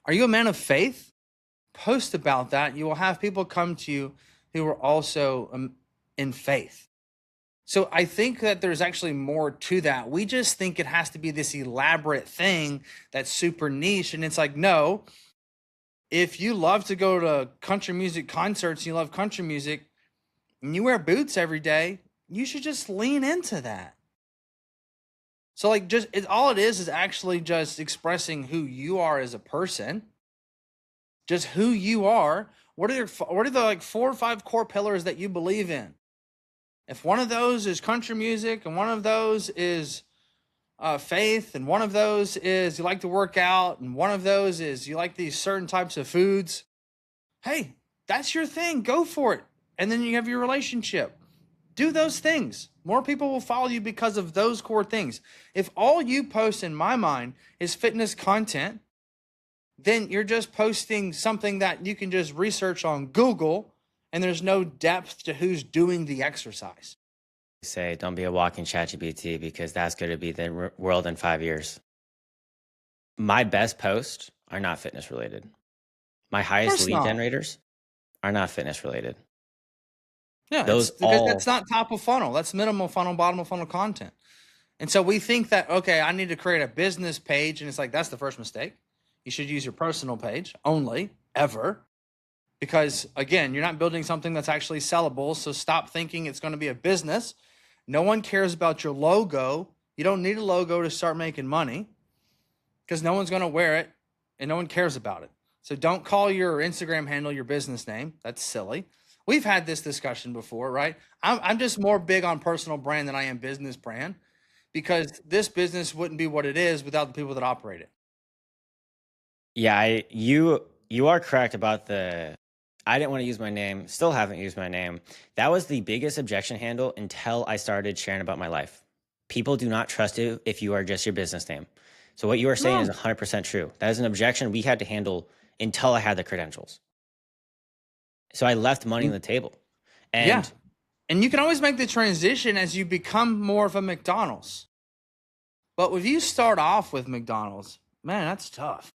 Are you a man of faith? Post about that. You will have people come to you who are also in faith. So I think that there's actually more to that. We just think it has to be this elaborate thing that's super niche. And it's like, no, if you love to go to country music concerts, and you love country music, and you wear boots every day, you should just lean into that. So like all it is actually just expressing who you are as a person, just who you are. What are the like 4 or 5 core pillars that you believe in? If one of those is country music and one of those is faith and one of those is you like to work out and one of those is you like these certain types of foods, hey, that's your thing. Go for it. And then you have your relationship. Do those things. More people will follow you because of those core things. If all you post in my mind is fitness content, then you're just posting something that you can just research on Google and there's no depth to who's doing the exercise. Say, don't be a walking ChatGPT because that's going to be the world in 5 years. My best posts are not fitness related. My Of highest course lead not. generators are not fitness related. Yeah, it's Those because that's all not top of funnel. That's minimal funnel, bottom of funnel content. And so we think that, okay, I need to create a business page. And it's like, that's the first mistake. You should use your personal page only. ever. Because again, you're not building something that's actually sellable. So stop thinking it's going to be a business. No one cares about your logo. You don't need a logo to start making money because no one's going to wear it and no one cares about it. So don't call your Instagram handle your business name. That's silly. We've had this discussion before, right? I'm just more big on personal brand than I am business brand because this business wouldn't be what it is without the people that operate it. Yeah, you are correct about the I didn't want to use my name, still haven't used my name. That was the biggest objection handle until I started sharing about my life. People do not trust you if you are just your business name. So what you are saying is No. 100% true. That is an objection we had to handle until I had the credentials. So I left money on the table. Yeah. And And you can always make the transition as you become more of a McDonald's. But if you start off with McDonald's, man, that's tough.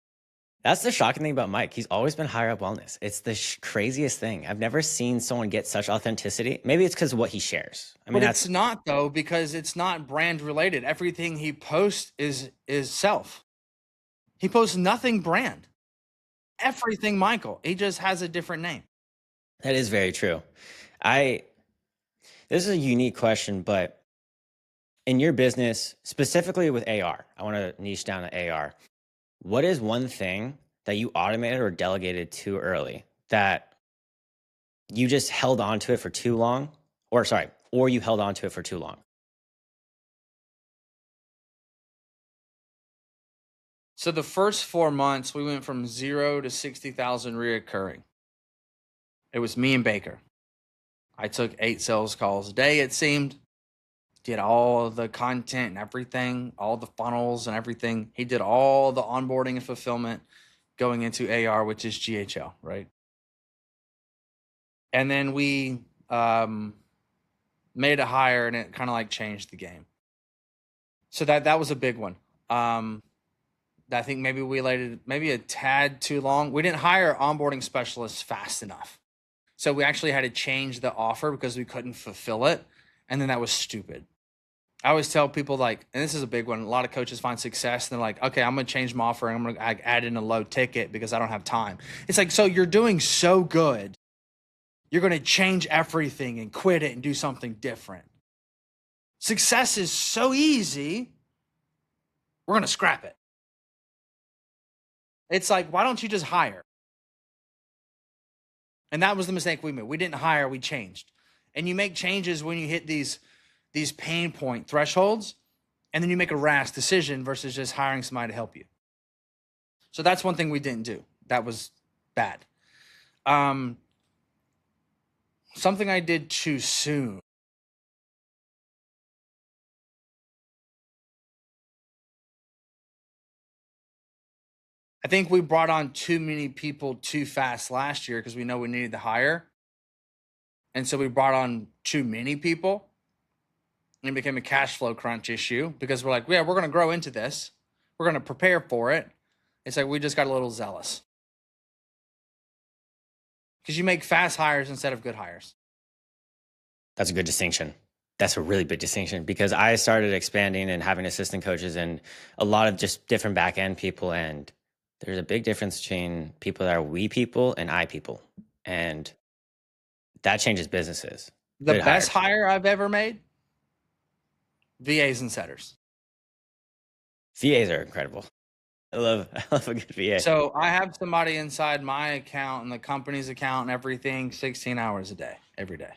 that's the shocking thing about Mike. He's always been higher up wellness. It's the craziest thing. I've never seen someone get such authenticity. Maybe it's because of what he shares. I mean, But that's it's not though, because it's not brand related. Everything he posts is self. He posts nothing brand. Everything Michael. He just has a different name. that is very true. I This is a unique question, but in your business, specifically with AR, I want to niche down to AR. What is one thing that you automated or delegated too early that you just held on to it for too long? Or sorry, or you held on to it for too long? So the first 4 months, we went from 0 to 60,000 reoccurring. It was me and Baker. I took 8 sales calls a day, it seemed. Did all the content and everything, all the funnels and everything. He did all the onboarding and fulfillment going into AR, which is GHL, right? And then we made a hire, and it kind of like changed the game. So that was a big one. I think maybe we waited maybe a tad too long. We didn't hire onboarding specialists fast enough. So we actually had to change the offer because we couldn't fulfill it. And then that was stupid. I always tell people, like, and this is a big one. A lot of coaches find success and they're like, okay, I'm going to change my offer and I'm going to add in a low ticket because I don't have time. It's like, so you're doing so good. You're going to change everything and quit it and do something different. Success is so easy. We're going to scrap it. It's like, why don't you just hire? And that was the mistake we made. We didn't hire, we changed. And you make changes when you hit these pain point thresholds, and then you make a rash decision versus just hiring somebody to help you. So that's one thing we didn't do. That was bad. Something I did too soon. I think we brought on too many people too fast last year because we know we needed to hire. And so we brought on too many people. And it became a cash flow crunch issue because we're like, yeah, we're going to grow into this. We're going to prepare for it. It's like we just got a little zealous. Because you make fast hires instead of good hires. That's a good distinction. That's a really big distinction because I started expanding and having assistant coaches and a lot of just different back end people. And there's a big difference between people that are we people and I people. And that changes businesses. The Good best hires. hire I've ever made, VAs and setters. VAs are incredible. I love a good VA. So I have somebody inside my account and the company's account and everything 16 hours a day, every day.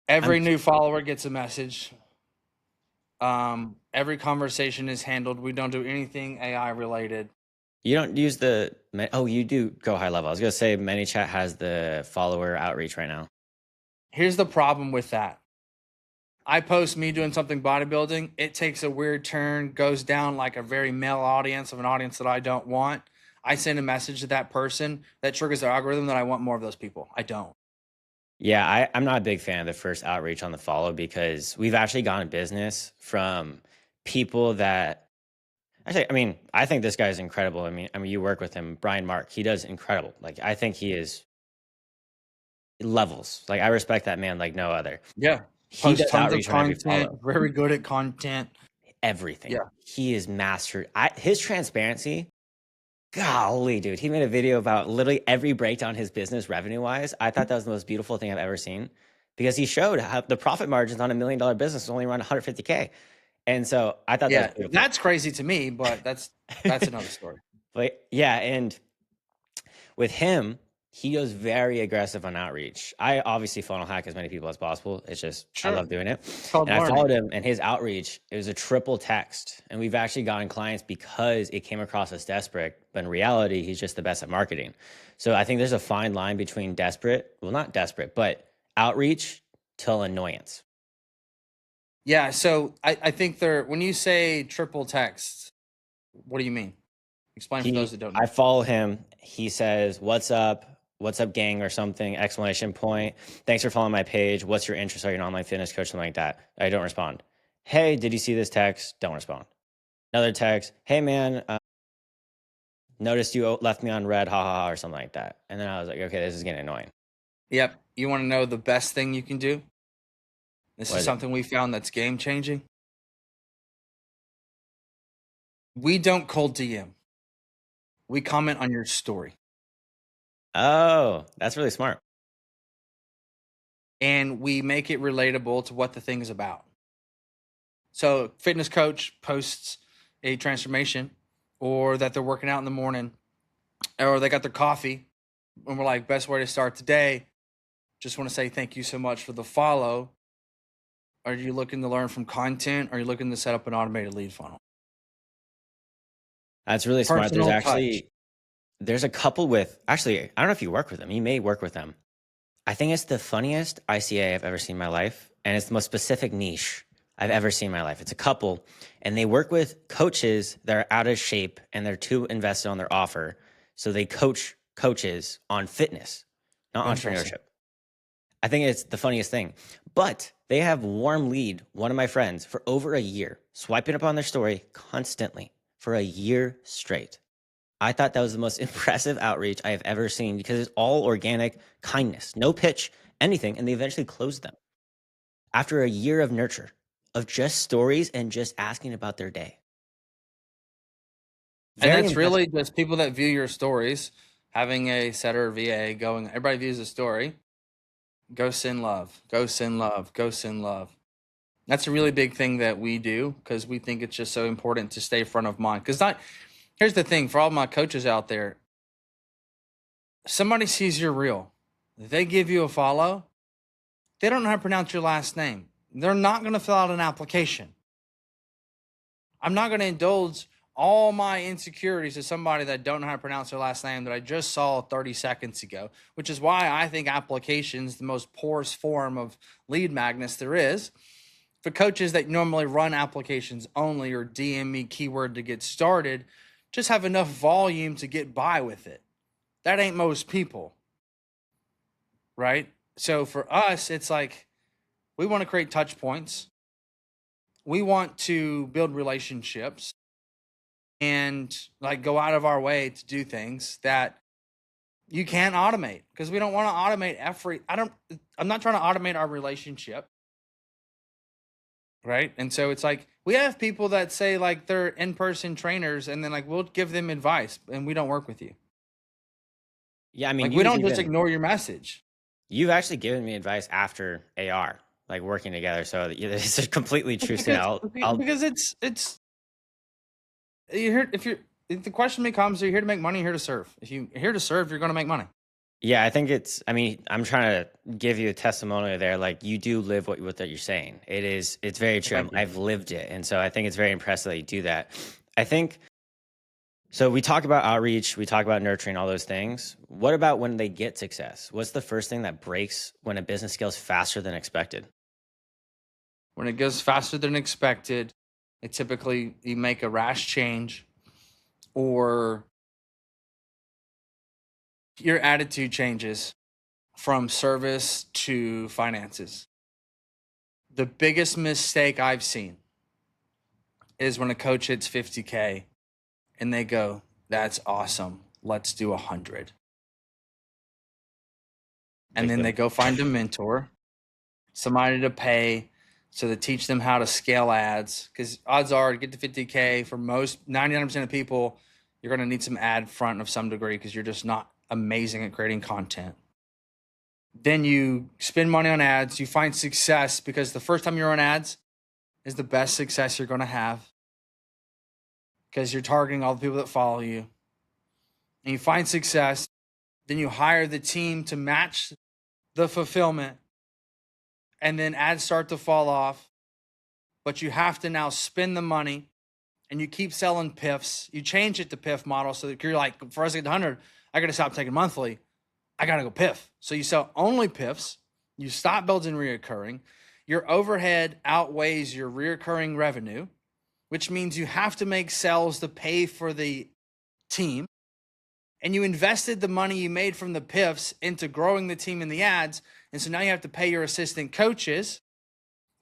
Every new follower gets a message. Every conversation is handled. We don't do anything AI related. You don't use you do go high level. I was going to say ManyChat has the follower outreach right now. Here's the problem with that. I post me doing something bodybuilding. It takes a weird turn, goes down like a very male audience of an audience that I don't want. I send a message to that person that triggers the algorithm that I want more of those people. I don't. Yeah, I'm not a big fan of the first outreach on the follow because we've actually gone business from people that actually, I think this guy is incredible. I mean, you work with him, Brian Mark. He does incredible. Like, I think he is levels. Like, I respect that man like no other. Yeah. He Post does tons of outreach on every content, follow. very good at content. Everything. Yeah. He is mastered. His transparency Golly, dude, he made a video about literally every breakdown his business revenue wise. I thought that was the most beautiful thing I've ever seen because he showed how the profit margins on $1 million business is only around 150K. And so I thought that was Yeah, beautiful. that's crazy to me, but that's another story. But yeah, and with him, he goes very aggressive on outreach. I obviously funnel hack as many people as possible. It's just I Sure. love doing it. It's called And I followed learning. him and his outreach, it was a triple text. And we've actually gotten clients because it came across as desperate, but in reality, he's just the best at marketing. So I think there's a fine line between desperate, well, not desperate, but outreach till annoyance. Yeah, so I think when you say triple text, what do you mean? Explain for those that don't I know. follow him. He says, "What's up? What's up, gang?" or something, exclamation point. Thanks for following my page. What's your interest? Are you an online fitness coach? Something like that. I don't respond. Hey, did you see this text? Don't respond. Another text. Hey, man, noticed you left me on red, ha ha ha, or something like that. And then I was like, okay, this is getting annoying. Yep. You want to know the best thing you can do? This What is is it? something we found that's game changing. We don't cold DM. We comment on your story. Oh, that's really smart. And we make it relatable to what the thing is about. So, fitness coach posts a transformation or that they're working out in the morning or they got their coffee and we're like, best way to start today. Just want to say thank you so much for the follow. Are you looking to learn from content? Or are you looking to set up an automated lead funnel? That's really smart. Personal touch. There's a couple with, actually, I don't know if you work with them. You may work with them. I think it's the funniest ICA I've ever seen in my life. And it's the most specific niche I've ever seen in my life. It's a couple, and they work with coaches that are out of shape and they're too invested on their offer. So they coach coaches on fitness, not Interesting. entrepreneurship. I think it's the funniest thing. But they have warm lead one of my friends for over a year, swiping up on their story constantly for a year straight. I thought that was the most impressive outreach I have ever seen because it's all organic kindness, no pitch, anything. And they eventually closed them after a year of nurture, of just stories and just asking about their day. And Very that's impressive. really just people that view your stories, having a setter or VA going, everybody views a story. Go send love, go send love, go send love. That's a really big thing that we do because we think it's just so important to stay front of mind. Because here's the thing for all my coaches out there, somebody sees you're real, they give you a follow, they don't know how to pronounce your last name. They're not going to fill out an application. I'm not going to indulge all my insecurities to somebody that don't know how to pronounce their last name that I just saw 30 seconds ago, which is why I think applications the most porous form of lead magnets there is. For coaches that normally run applications only or DM me keyword to get started, just have enough volume to get by with it. That ain't most people, right? So for us, it's like we want to create touch points. We want to build relationships and like go out of our way to do things that you can't automate because we don't want to automate I'm not trying to automate our relationship. Right. And so it's like we have people that say like they're in-person trainers and then like we'll give them advice and we don't work with you. Yeah, I mean, Like we don't just ignore your message. you've actually given me advice after AR, like working together. So it's a completely true thing. Because it's you're here if the question becomes are you here to make money, you're here to serve. If you're here to serve, you're gonna make money. Yeah, I think I mean, I'm trying to give you a testimonial there. Like you do live what you're saying. It's very Well, true. thank you. I've lived it. And so I think it's very impressive that you do that. I think, so we talk about outreach, we talk about nurturing, all those things. What about when they get success? What's the first thing that breaks when a business scales faster than expected? When it goes faster than expected, it typically you make a rash change or your attitude changes from service to finances. The biggest mistake I've seen is when a coach hits 50K and they go, that's awesome. Let's do 100. And then they go find a mentor, somebody to pay so to teach them how to scale ads. Because odds are to get to 50K for most 99% of people, You're going to need some ad front of some degree because you're just not amazing at creating content. Then you spend money on ads. You find success because the first time you're on ads is the best success you're going to have because you're targeting all the people that follow you. And you find success. Then you hire the team to match the fulfillment. And then ads start to fall off. But you have to now spend the money and you keep selling PIFs. You change it to PIF model so that you're like, for us to get to 100, I got to stop taking monthly. I got to go PIF. So you sell only PIFs. You stop building reoccurring. Your overhead outweighs your reoccurring revenue, which means you have to make sales to pay for the team. And you invested the money you made from the PIFs into growing the team in the ads. And so now you have to pay your assistant coaches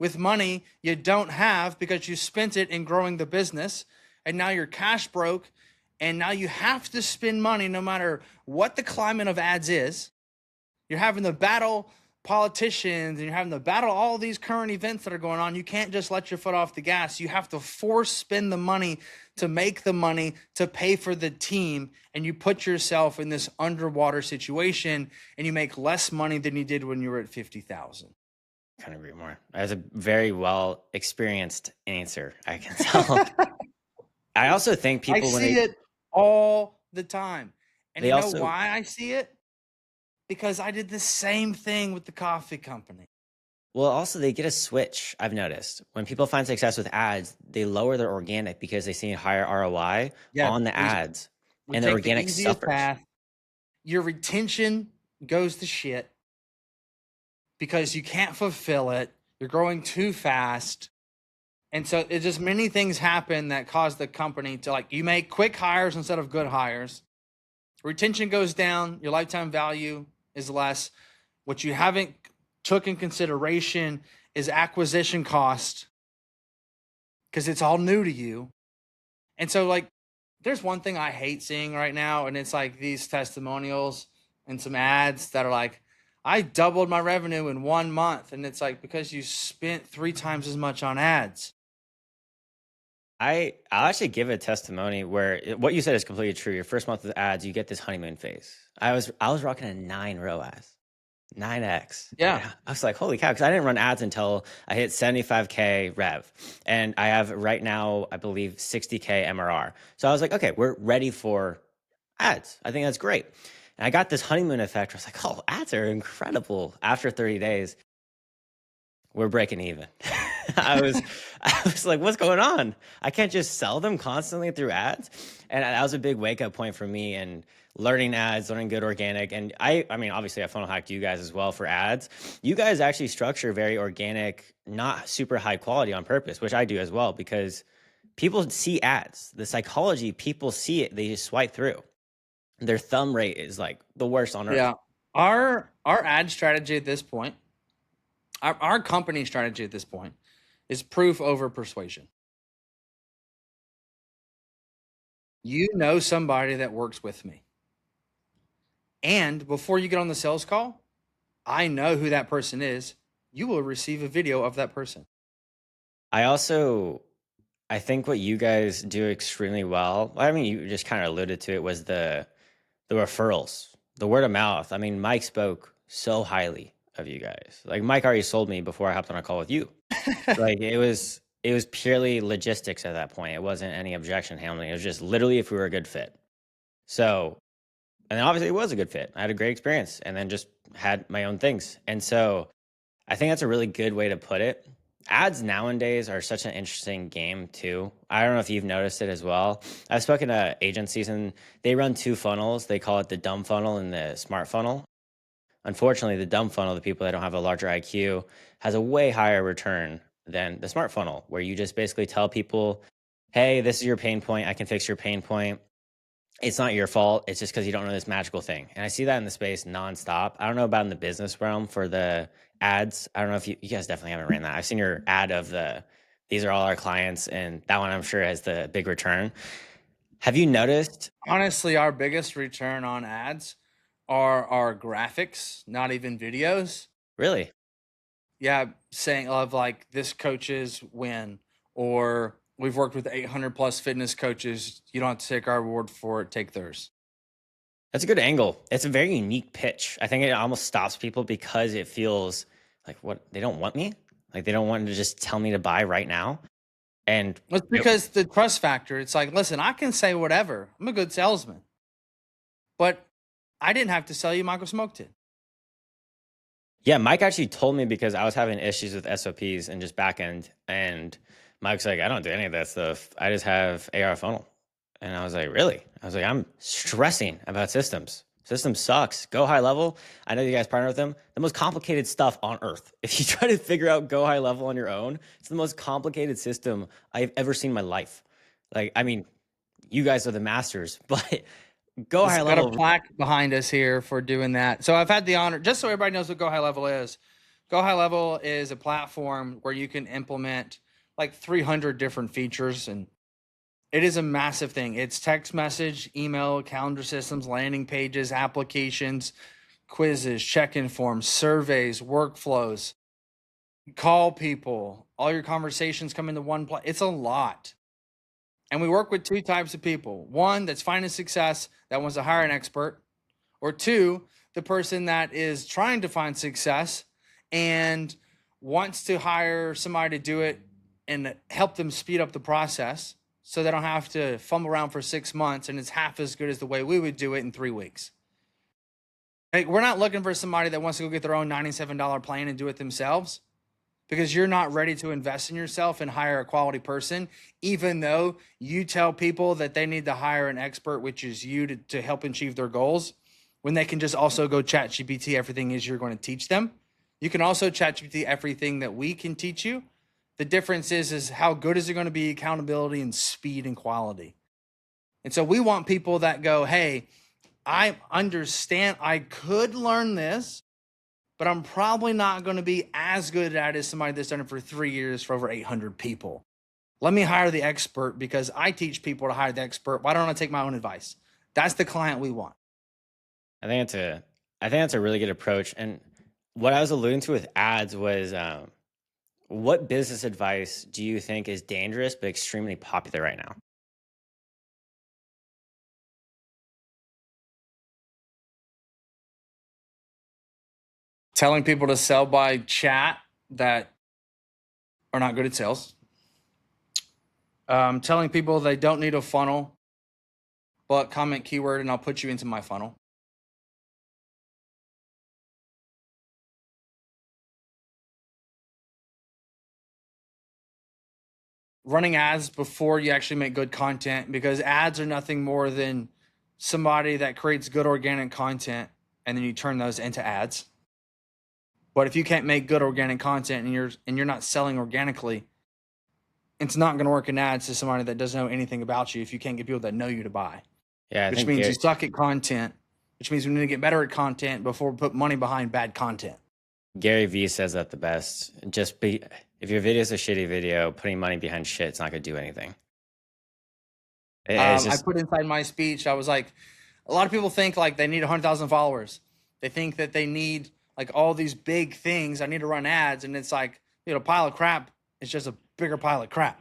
with money you don't have because you spent it in growing the business. And now you're cash broke. And now you have to spend money no matter what the climate of ads is. You're having to battle politicians and you're having to battle all these current events that are going on. You can't just let your foot off the gas. You have to force spend the money to make the money to pay for the team. And you put yourself in this underwater situation and you make less money than you did when you were at 50,000. Couldn't agree more. That's a very well experienced answer, I can tell. I also think I people when see it all the time. And they you know also why I see it? Because I did the same thing with the coffee company. well also they get a switch. I've noticed when people find success with ads, they lower their organic because they see a higher ROI Yeah, on the we ads, we and the take the organic easiest suffers. path. Your retention goes to shit because you can't fulfill it. You're growing too fast. And so it just many things happen that cause the company to like you make quick hires instead of good hires. Retention goes down, your lifetime value is less. What you haven't took in consideration is acquisition cost because it's all new to you. And so like there's one thing I hate seeing right now, and it's like these testimonials and some ads that are like, I doubled my revenue in 1 month. And it's like because you spent 3 times as much on ads. I'll actually give a testimony where what you said is completely true. Your first month of ads, you get this honeymoon phase. I was rocking a 9 ROAS, 9x. Yeah. And I was like, holy cow, because I didn't run ads until I hit 75K rev. And I have right now, I believe 60K MRR. So I was like, okay, we're ready for ads. I think that's great. And I got this honeymoon effect. I was like, oh, ads are incredible. After 30 days, we're breaking even. I was I was like, what's going on? I can't just sell them constantly through ads. And that was a big wake up point for me and learning ads, learning good organic. And I mean, obviously I funnel hacked you guys as well for ads. You guys actually structure very organic, not super high quality on purpose, which I do as well, because people see ads. The psychology, people see it, they just swipe through. Their thumb rate is like the worst on earth. Yeah. Our ad strategy at this point, our company strategy at this point is proof over persuasion. You know somebody that works with me. And before you get on the sales call, I know who that person is. You will receive a video of that person. I also I think what you guys do extremely well, I mean, you just kind of alluded to it, was the referrals, the word of mouth. I mean, Mike spoke so highly of you guys. Like Mike already sold me before I hopped on a call with you. Like it was purely logistics at that point. It wasn't any objection handling. It was just literally if we were a good fit. So, and obviously it was a good fit. I had a great experience and then just had my own things. And so I think that's a really good way to put it. Ads nowadays are such an interesting game too. I don't know if you've noticed it as well. I've spoken to agencies and they run two funnels. They call it the dumb funnel and the smart funnel. Unfortunately, the dumb funnel, the people that don't have a larger IQ, has a way higher return than the smart funnel, where you just basically tell people, hey, this is your pain point. I can fix your pain point. It's not your fault. It's just because you don't know this magical thing. And I see that in the space nonstop. I don't know about in the business realm for the ads. I don't know if you guys definitely haven't ran that. I've seen your ad of these are all our clients, and that one I'm sure has the big return. Have you noticed? Honestly, our biggest return on ads are our graphics, not even videos. Really? Yeah, saying of like this coach's win or We've worked with 800 plus fitness coaches. You don't have to take our word for it, take theirs. That's a good angle. It's a very unique pitch. I think it almost stops people because it feels like what they don't want me. Like they don't want to just tell me to buy right now. And It's because the trust factor. It's like, listen, I can say whatever. I'm a good salesman, but I didn't have to sell you. Michael smoked it. yeah, Mike actually told me because I was having issues with SOPs and just backend. And Mike's like, I don't do any of that stuff. I just have AR funnel. And I was like, really? I was like, I'm stressing about systems. System sucks. Go high level. I know you guys partner with them. The most complicated stuff on earth. If you try to figure out go high level on your own, it's the most complicated system I've ever seen in my life. Like, I mean, you guys are the masters, but go high It's got a level. plaque behind us here for doing that. So I've had the honor, just so everybody knows what Go High Level is. Go High Level is a platform where you can implement like 300 different features, and it is a massive thing. It's text message, email, calendar systems, landing pages, applications, quizzes, check-in forms, surveys, workflows, call people, all your conversations come into one place. It's a lot. And we work with two types of people. One that's finding success that wants to hire an expert, or two, the person that is trying to find success and wants to hire somebody to do it and help them speed up the process so they don't have to fumble around for 6 months and it's half as good as the way we would do it in 3 weeks. Like, we're not looking for somebody that wants to go get their own $97 plan and do it themselves, because you're not ready to invest in yourself and hire a quality person, even though you tell people that they need to hire an expert, which is you, to help achieve their goals, when they can just also go chat GPT everything is you're going to teach them. You can also chat GPT everything that we can teach you. The difference is how good is it going to be, accountability and speed and quality. And so we want people that go, hey, I understand I could learn this, but I'm probably not going to be as good at it as somebody that's done it for 3 years for over 800 people. Let me hire the expert because I teach people to hire the expert. Why don't I take my own advice? That's the client we want. I think that's a really good approach. And what I was alluding to with ads was, what business advice do you think is dangerous but extremely popular right now? Telling people to sell by chat that are not good at sales. Telling people they don't need a funnel, but comment keyword and I'll put you into my funnel. Running ads before you actually make good content, because ads are nothing more than somebody that creates good organic content and then you turn those into ads. But if you can't make good organic content and you're not selling organically, it's not going to work in ads to somebody that doesn't know anything about you if you can't get people that know you to buy. Yeah, I Which think means you suck at content, which means we need to get better at content before we put money behind bad content. Gary Vee says that the best. If your video is a shitty video, putting money behind shit, it's not going to do anything. It's I just put inside my speech, I was like, a lot of people think like they need 100,000 followers. They think that they need like all these big things. I need to run ads. And it's like, a pile of crap. It's just a bigger pile of crap.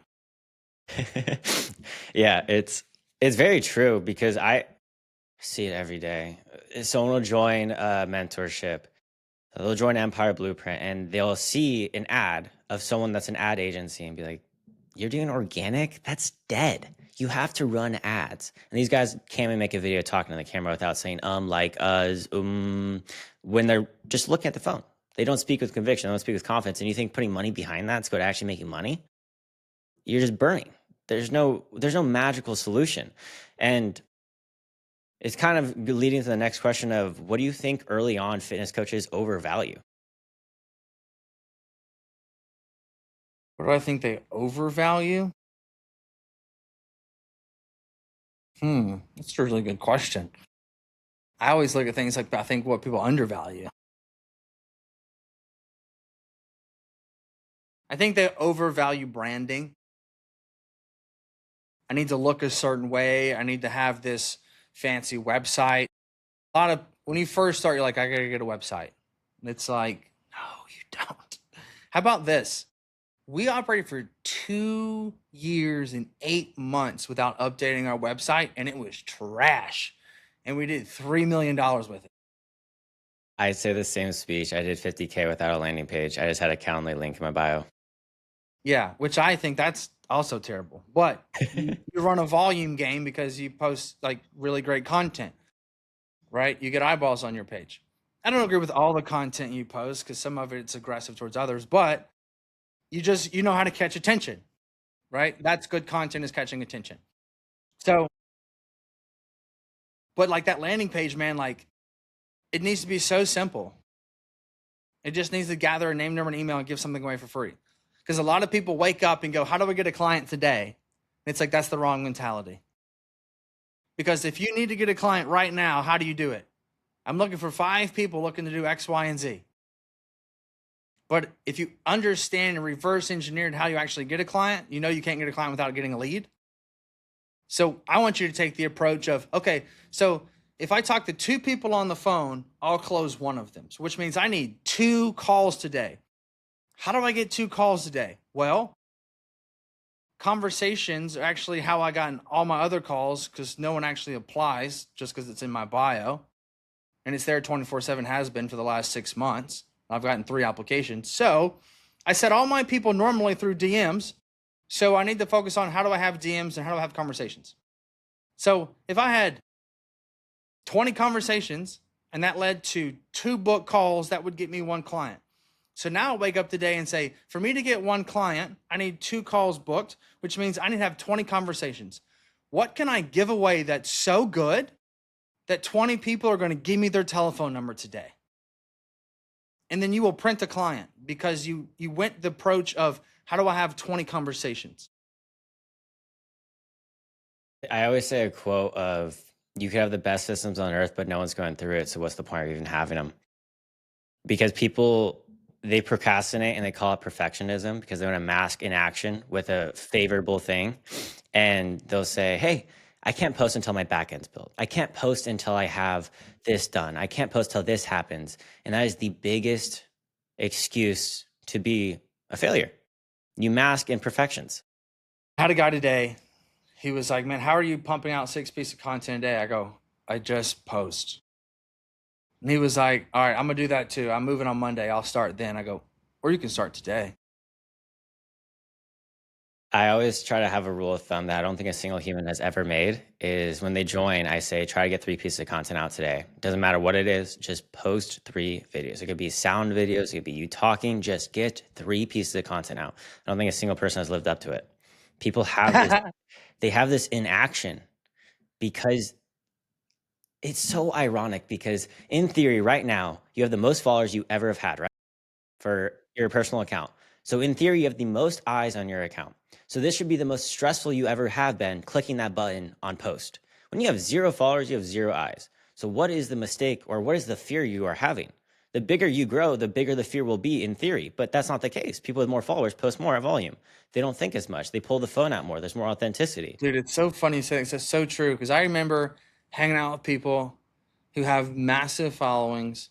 yeah, it's very true because I see it every day. Someone will join a mentorship, they'll join Empire Blueprint, and they'll see an ad of someone that's an ad agency and be like, "You're doing organic? That's dead. You have to run ads." And these guys can't even make a video talking to the camera without saying like us when they're just looking at the phone. They don't speak with conviction. They don't speak with confidence. And you think putting money behind that's going to actually make you money? You're just burning. There's no magical solution. And it's kind of leading to the next question of what do you think early on fitness coaches overvalue? What do I think they overvalue? That's a really good question. I always look at things like I think what people undervalue. I think they overvalue branding. I need to look a certain way. I need to have this fancy website. When you first start, you're like, I gotta get a website. And it's like, no, you don't. How about this? We operated for 2 years and 8 months without updating our website, and it was trash. And we did $3 million with it. I say the same speech. I did 50K without a landing page. I just had a Calendly link in my bio. Yeah, which I think that's also terrible. But you run a volume game because you post like really great content, right? You get eyeballs on your page. I don't agree with all the content you post because some of it's aggressive towards others, but you know how to catch attention, right? That's good content, is catching attention. So, but like that landing page, man, like it needs to be so simple. It just needs to gather a name, number, and email and give something away for free. Because a lot of people wake up and go, how do I get a client today? And it's like, that's the wrong mentality. Because if you need to get a client right now, how do you do it? I'm looking for 5 people looking to do X, Y, and Z. But if you understand and reverse engineered how you actually get a client, you know you can't get a client without getting a lead. So I want you to take the approach of, okay, so if I talk to 2 people on the phone, I'll close one of them. So which means I need 2 calls today. How do I get 2 calls today? Well, conversations are actually how I got all my other calls because no one actually applies just because it's in my bio. And it's there 24/7, has been for the last 6 months. I've gotten 3 applications. So I set all my people normally through DMs. So I need to focus on how do I have DMs and how do I have conversations. So if I had 20 conversations and that led to 2 book calls, that would get me 1 client. So now I wake up today and say, for me to get 1 client, I need 2 calls booked, which means I need to have 20 conversations. What can I give away that's so good that 20 people are going to give me their telephone number today? And then you will print a client because you went the approach of how do I have 20 conversations? I always say a quote of, you could have the best systems on earth, but no one's going through it. So what's the point of even having them? Because people, they procrastinate and they call it perfectionism because they want to mask inaction with a favorable thing. And they'll say, hey, I can't post until my backend's built. I can't post until I have this done. I can't post till this happens. And that is the biggest excuse to be a failure. You mask imperfections. I had a guy today. He was like, man, how are you pumping out 6 pieces of content a day? I go, I just post. And he was like, all right, I'm going to do that too. I'm moving on Monday. I'll start then. I go, or you can start today. I always try to have a rule of thumb that I don't think a single human has ever made is when they join, I say, try to get 3 pieces of content out today. Doesn't matter what it is, just post 3 videos. It could be sound videos, it could be you talking, just get 3 pieces of content out. I don't think a single person has lived up to it. People have this, they have this inaction because it's so ironic because in theory right now, you have the most followers you ever have had, right? For your personal account. So in theory, you have the most eyes on your account. So this should be the most stressful you ever have been clicking that button on post. When you have 0 followers, you have 0 eyes. So what is the mistake or what is the fear you are having? The bigger you grow, the bigger the fear will be in theory, but that's not the case. People with more followers post more at volume. They don't think as much. They pull the phone out more. There's more authenticity. Dude, it's so funny you say it. It's so true because I remember hanging out with people who have massive followings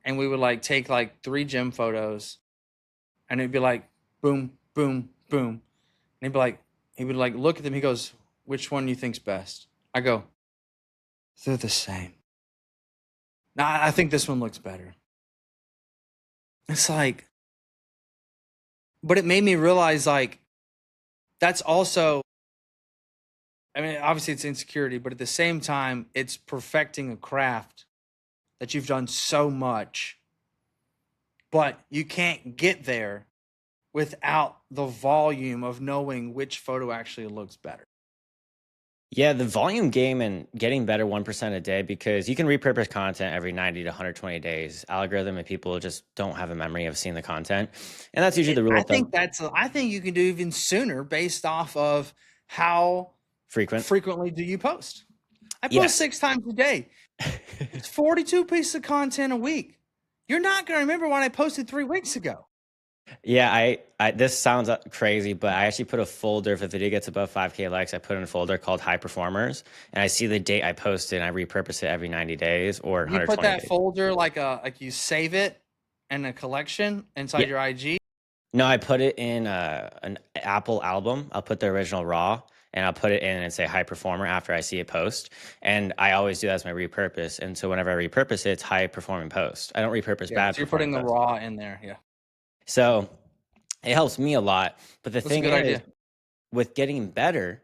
and we would like take like 3 gym photos and it'd be like boom, boom, boom. And he'd be like, he would like look at them. He goes, which one do you think's best? I go, they're the same. Now I think this one looks better. It's like, but it made me realize like that's also, I mean, obviously it's insecurity, but at the same time, it's perfecting a craft that you've done so much, but you can't get there without the volume of knowing which photo actually looks better. Yeah, the volume game and getting better 1% a day because you can repurpose content every 90 to 120 days. Algorithm and people just don't have a memory of seeing the content. And that's usually the rule I of thumb. think I think you can do even sooner based off of how frequently do you post. I post Yes. 6 times a day. It's 42 pieces of content a week. You're not going to remember when I posted 3 weeks ago. Yeah, I this sounds crazy, but I actually put a folder. If a video gets above 5K likes, I put in a folder called High Performers, and I see the date I posted, and I repurpose it every 90 days or You 120 put that days. folder like you save it in a collection inside Yeah, your IG. No, I put it in an Apple album. I'll put the original raw and I'll put it in and say high performer after I see a post. And I always do that as my repurpose. And so whenever I repurpose it, it's high performing post. I don't repurpose Yeah, bad so you're performing putting the post. raw in there. Yeah, So it helps me a lot. But the that's a thing good is, idea. with getting better,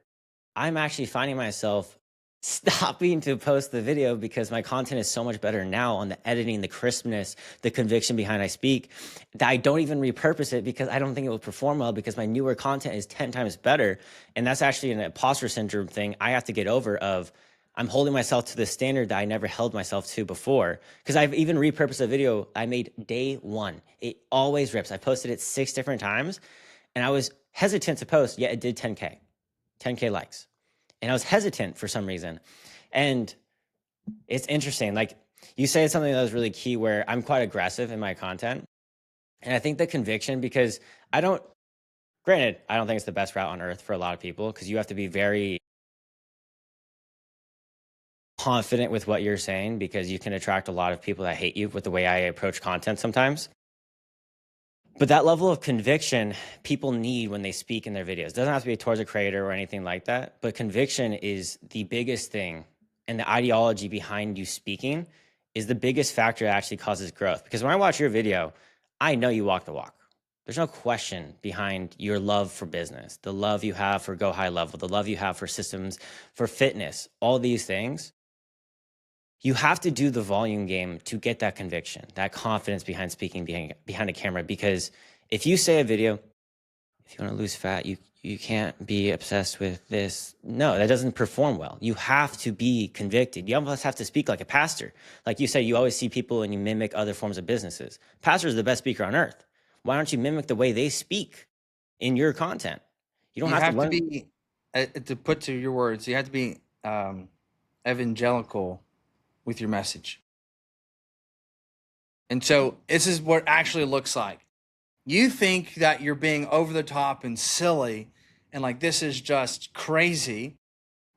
I'm actually finding myself stopping to post the video because my content is so much better now on the editing, the crispness, the conviction behind I speak, that I don't even repurpose it because I don't think it will perform well because my newer content is 10 times better. And that's actually an imposter syndrome thing I have to get over of I'm holding myself to the standard that I never held myself to before. Because I've even repurposed a video I made day one. It always rips. I posted it 6 different times and I was hesitant to post, yet it did 10K likes. And I was hesitant for some reason. And it's interesting. Like you said something that was really key where I'm quite aggressive in my content. And I think the conviction, because I don't, granted, I don't think it's the best route on earth for a lot of people because you have to be very confident with what you're saying because you can attract a lot of people that hate you with the way I approach content sometimes. But that level of conviction people need when they speak in their videos. It doesn't have to be towards a creator or anything like that, but conviction is the biggest thing. And the ideology behind you speaking is the biggest factor that actually causes growth. Because when I watch your video, I know you walk the walk. There's no question behind your love for business, the love you have for go high level, the love you have for systems, for fitness, all these things. You have to do the volume game to get that conviction, that confidence behind speaking behind a camera. Because if you say a video, if you want to lose fat, you can't be obsessed with this. No, that doesn't perform well. You have to be convicted. You almost have to speak like a pastor. Like you said, you always see people and you mimic other forms of businesses. Pastor is the best speaker on earth. Why don't you mimic the way they speak in your content? You don't You have to have to learn. be, to put to your words, you have to be evangelical with your message. And so this is what it actually looks like. You think that you're being over the top and silly and like this is just crazy,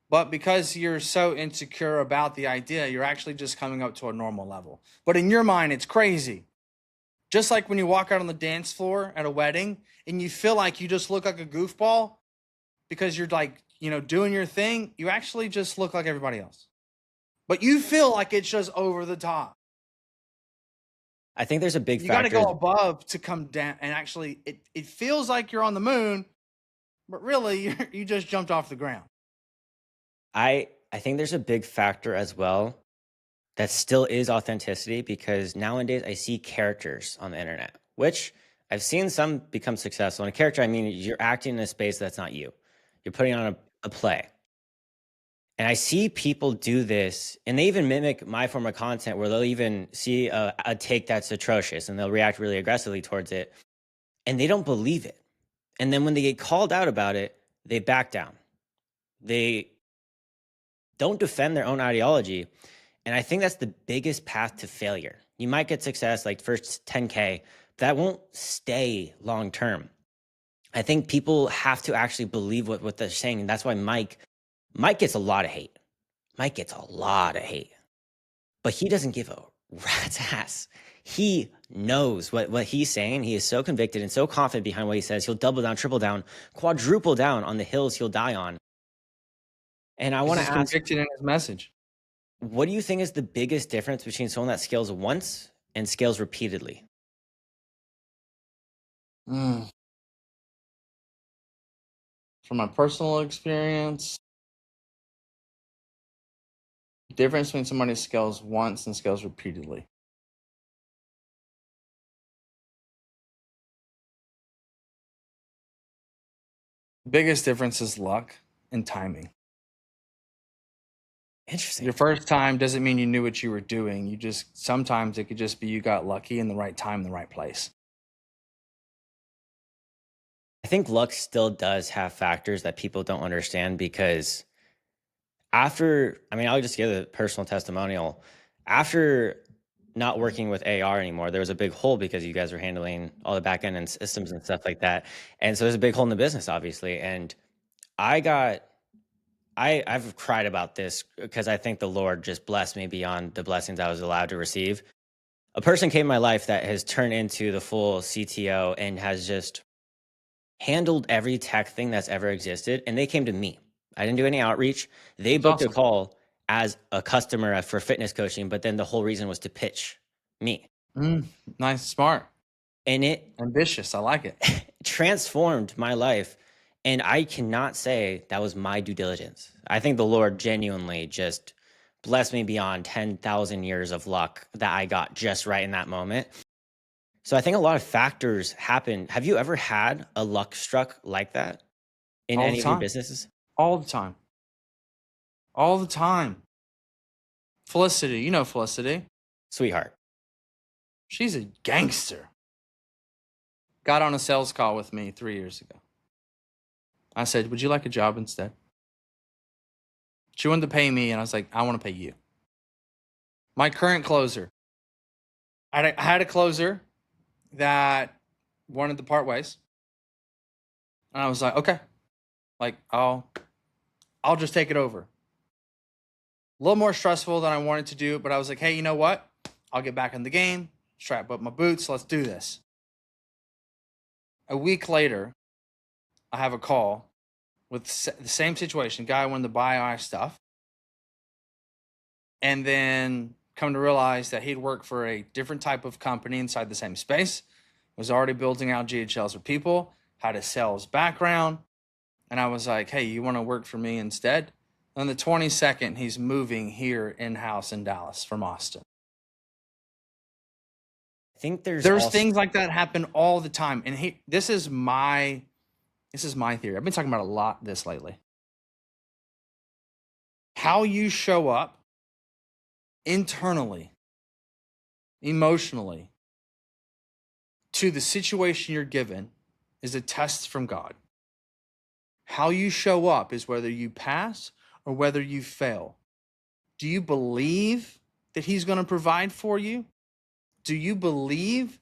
but because you're so insecure about the idea, you're actually just coming up to a normal level. But in your mind, it's crazy. Just like when you walk out on the dance floor at a wedding and you feel like you just look like a goofball because you're like, doing your thing, you actually just look like everybody else. But you feel like it's just over the top. I think there's a big You got to factor. go above to come down, and actually it feels like you're on the moon, but really you just jumped off the ground. I think there's a big factor as well that still is authenticity because nowadays I see characters on the internet, which I've seen some become successful. And a character, I mean, you're acting in a space that's not you. You're putting on a play. And I see people do this, and they even mimic my form of content where they'll even see a take that's atrocious and they'll react really aggressively towards it. And they don't believe it. And then when they get called out about it, they back down. They don't defend their own ideology. And I think that's the biggest path to failure. You might get success like first 10K, but that won't stay long term. I think people have to actually believe what they're saying. And that's why Mike gets a lot of hate. Mike gets a lot of hate, but he doesn't give a rat's ass. He knows what he's saying. He is so convicted and so confident behind what he says. He'll double down, triple down, quadruple down on the hills he'll die on. And I He's want to just ask, convicted in his message. what do you think is the biggest difference between someone that scales once and scales repeatedly? Mm. From my personal experience, difference between somebody who scales once and scales repeatedly. Biggest difference is luck and timing. Interesting. Your first time doesn't mean you knew what you were doing. You just sometimes it could just be you got lucky in the right time, in the right place. I think luck still does have factors that people don't understand because I'll just give a personal testimonial. After not working with AR anymore, there was a big hole because you guys were handling all the back end and systems and stuff like that. And so there's a big hole in the business, obviously. And I got, I've cried about this because I think the Lord just blessed me beyond the blessings I was allowed to receive. A person came in my life that has turned into the full CTO and has just handled every tech thing that's ever existed, and they came to me. I didn't do any outreach. They It's booked a awesome. call as a customer for fitness coaching, but then the whole reason was to pitch me. Nice, smart, And it ambitious. I like it. transformed my life. And I cannot say that was my due diligence. I think the Lord genuinely just blessed me beyond 10,000 years of luck that I got just right in that moment. So I think a lot of factors happen. Have you ever had a luck struck like that in All the any of your time. businesses? All the time. All the time. Felicity, you know Felicity. Sweetheart. She's a gangster. Got on a sales call with me 3 years ago. I said, "Would you like a job instead?" She wanted to pay me, and I was like, "I want to pay you." My current closer. I had a closer that wanted to part ways, and I was like, "Okay, like I'll just take it over." A little more stressful than I wanted to do, but I was like, "Hey, you know what? I'll get back in the game, strap up my boots, let's do this." A week later, I have a call with the same situation. Guy wanted to buy our stuff, and then come to realize that he'd worked for a different type of company inside the same space, was already building out GHLs for people, had a sales background. And I was like, "Hey, you want to work for me instead?" On the 22nd, he's moving here in-house in Dallas from Austin. I think there's There's also, things like that happen all the time. And this is my theory. I've been talking about a lot this lately. How you show up internally, emotionally, to the situation you're given is a test from God. How you show up is whether you pass or whether you fail. Do you believe that He's going to provide for you? Do you believe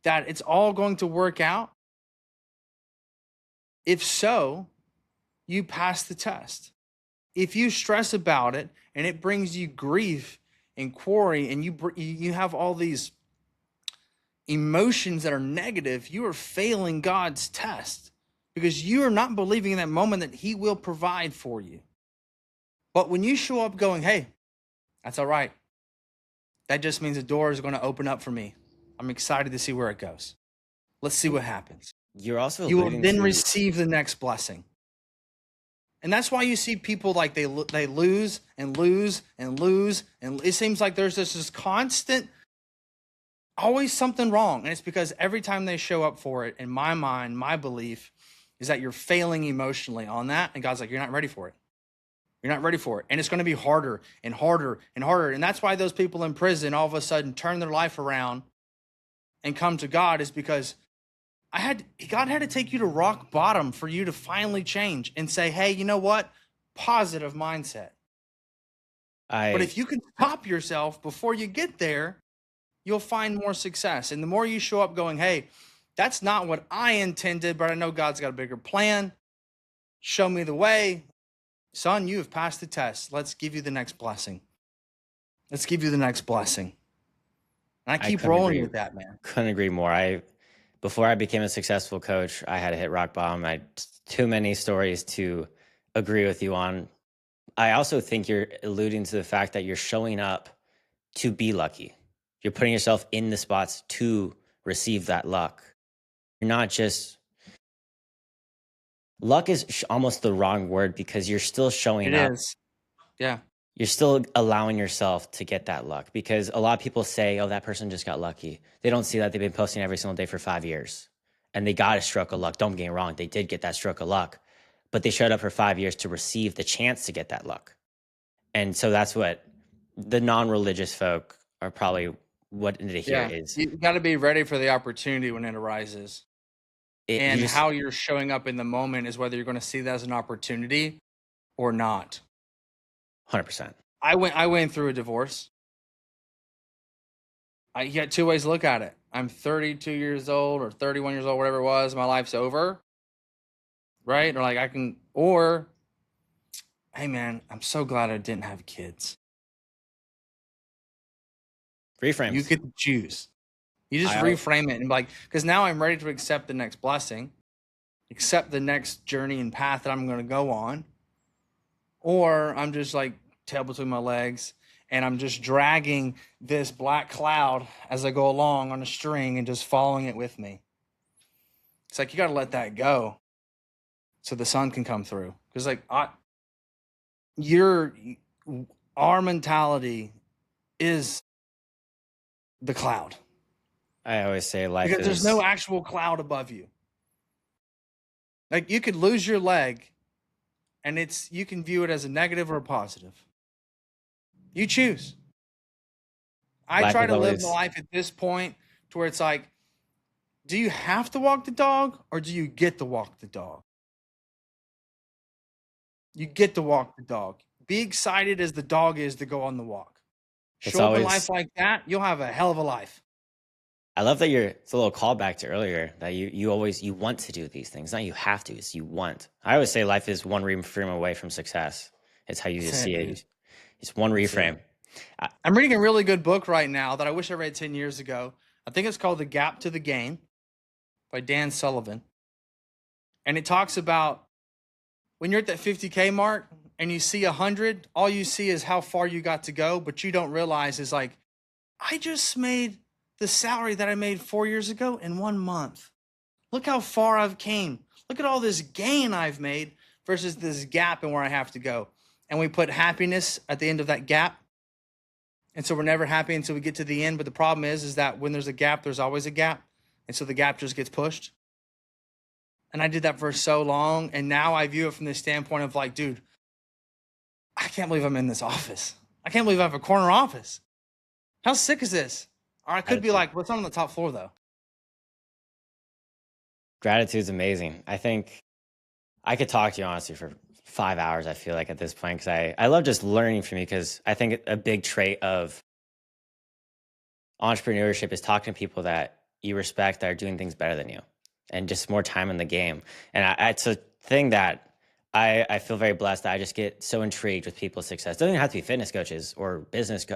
that it's all going to work out? If so, you pass the test. If you stress about it and it brings you grief and quarry, and you have all these emotions that are negative, you are failing God's test because you are not believing in that moment that He will provide for you. But when you show up going, "Hey, that's all right. That just means the door is going to open up for me. I'm excited to see where it goes. Let's see what happens." you're also You will alluding then to, receive the next blessing. And that's why you see people like they lose and lose and lose. And it seems like there's this constant, always something wrong. And it's because every time they show up for it, in my mind, my belief is that you're failing emotionally on that. And God's like, "You're not ready for it. You're not ready for it." And it's going to be harder and harder and harder. And that's why those people in prison all of a sudden turn their life around and come to God, is because God had to take you to rock bottom for you to finally change and say, "Hey, you know what? Positive mindset." But I if you can stop yourself before you get there, you'll find more success. And the more you show up going, "Hey, that's not what I intended, but I know God's got a bigger plan. Show me the way. Son, you have passed the test. Let's give you the next blessing. Let's give you the next blessing." And I I keep couldn't rolling agree with that, man. couldn't agree more. Before I became a successful coach, I had to hit rock bottom. I had too many stories to agree with you on. I also think you're alluding to the fact that you're showing up to be lucky. You're putting yourself in the spots to receive that luck. You're not just luck is almost the wrong word because you're still showing It up. is. Yeah. You're still allowing yourself to get that luck because a lot of people say, "Oh, that person just got lucky." They don't see that they've been posting every single day for 5 years and they got a stroke of luck. Don't get me wrong. They did get that stroke of luck, but they showed up for 5 years to receive the chance to get that luck. And so that's what the non-religious folk are probably wanting to hear Yeah. is You got to be ready for the opportunity when it arises. you And just how you're showing up in the moment is whether you're going to see that as an opportunity or not. 100%. I went through a divorce. You got two ways to look at it. I'm 32 years old or 31 years old, whatever it was. My life's over, right? Or like or hey man, I'm so glad I didn't have kids. You Reframes. get to choose. You just I reframe it and be like, because now I'm ready to accept the next blessing, accept the next journey and path that I'm going to go on. Or I'm just like tail between my legs and I'm just dragging this black cloud as I go along on a string and just following it with me. It's like, you got to let that go so the sun can come through. Because like our mentality is the cloud, I always say life because there's no is. actual cloud above you. Like, you could lose your leg and you can view it as a negative or a positive. You choose. I Life try is to live my always. life at this point to where it's like, do you have to walk the dog or do you get to walk the dog? You get to walk the dog. Be excited as the dog is to go on the walk. It's Show up in life always. like that, you'll have a hell of a life. I love that it's a little callback to earlier that you always you want to do these things, not you have to, it's you want. I always say life is one reframe away from success. It's how you That's just it, see dude. it. It's one That's it. reframe. I, I'm reading a really good book right now that I wish I read 10 years ago. I think it's called The Gap to the Gain by Dan Sullivan. And it talks about when you're at that 50K mark and you see 100, all you see is how far you got to go, but you don't realize is like, I just made the salary that I made 4 years ago in 1 month. Look how far I've came. Look at all this gain I've made versus this gap and where I have to go. And we put happiness at the end of that gap. And so we're never happy until we get to the end. But the problem is that when there's a gap, there's always a gap. And so the gap just gets pushed. And I did that for so long. And now I view it from the standpoint of like, dude, I can't believe I'm in this office. I can't believe I have a corner office. How sick is this? Or I could be Gratitude. like, what's on the top floor though? Gratitude's amazing. I think I could talk to you honestly for 5 hours, I feel like at this point, because I love just learning from you because I think a big trait of entrepreneurship is talking to people that you respect that are doing things better than you and just more time in the game. And it's a thing that I feel very blessed that I just get so intrigued with people's success. It doesn't even have to be fitness coaches or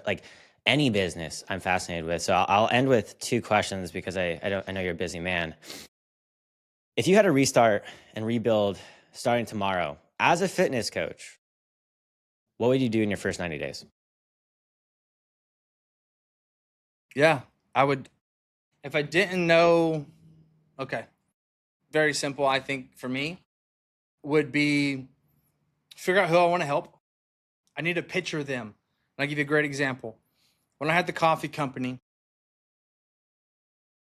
like any business I'm fascinated with. So I'll end with two questions because I know you're a busy man. If you had to restart and rebuild starting tomorrow as a fitness coach, what would you do in your first 90 days? Yeah, I would. If I didn't know, okay, very simple, I think for me, would be figure out who I want to help. I need to picture them. And I'll give you a great example. When I had the coffee company,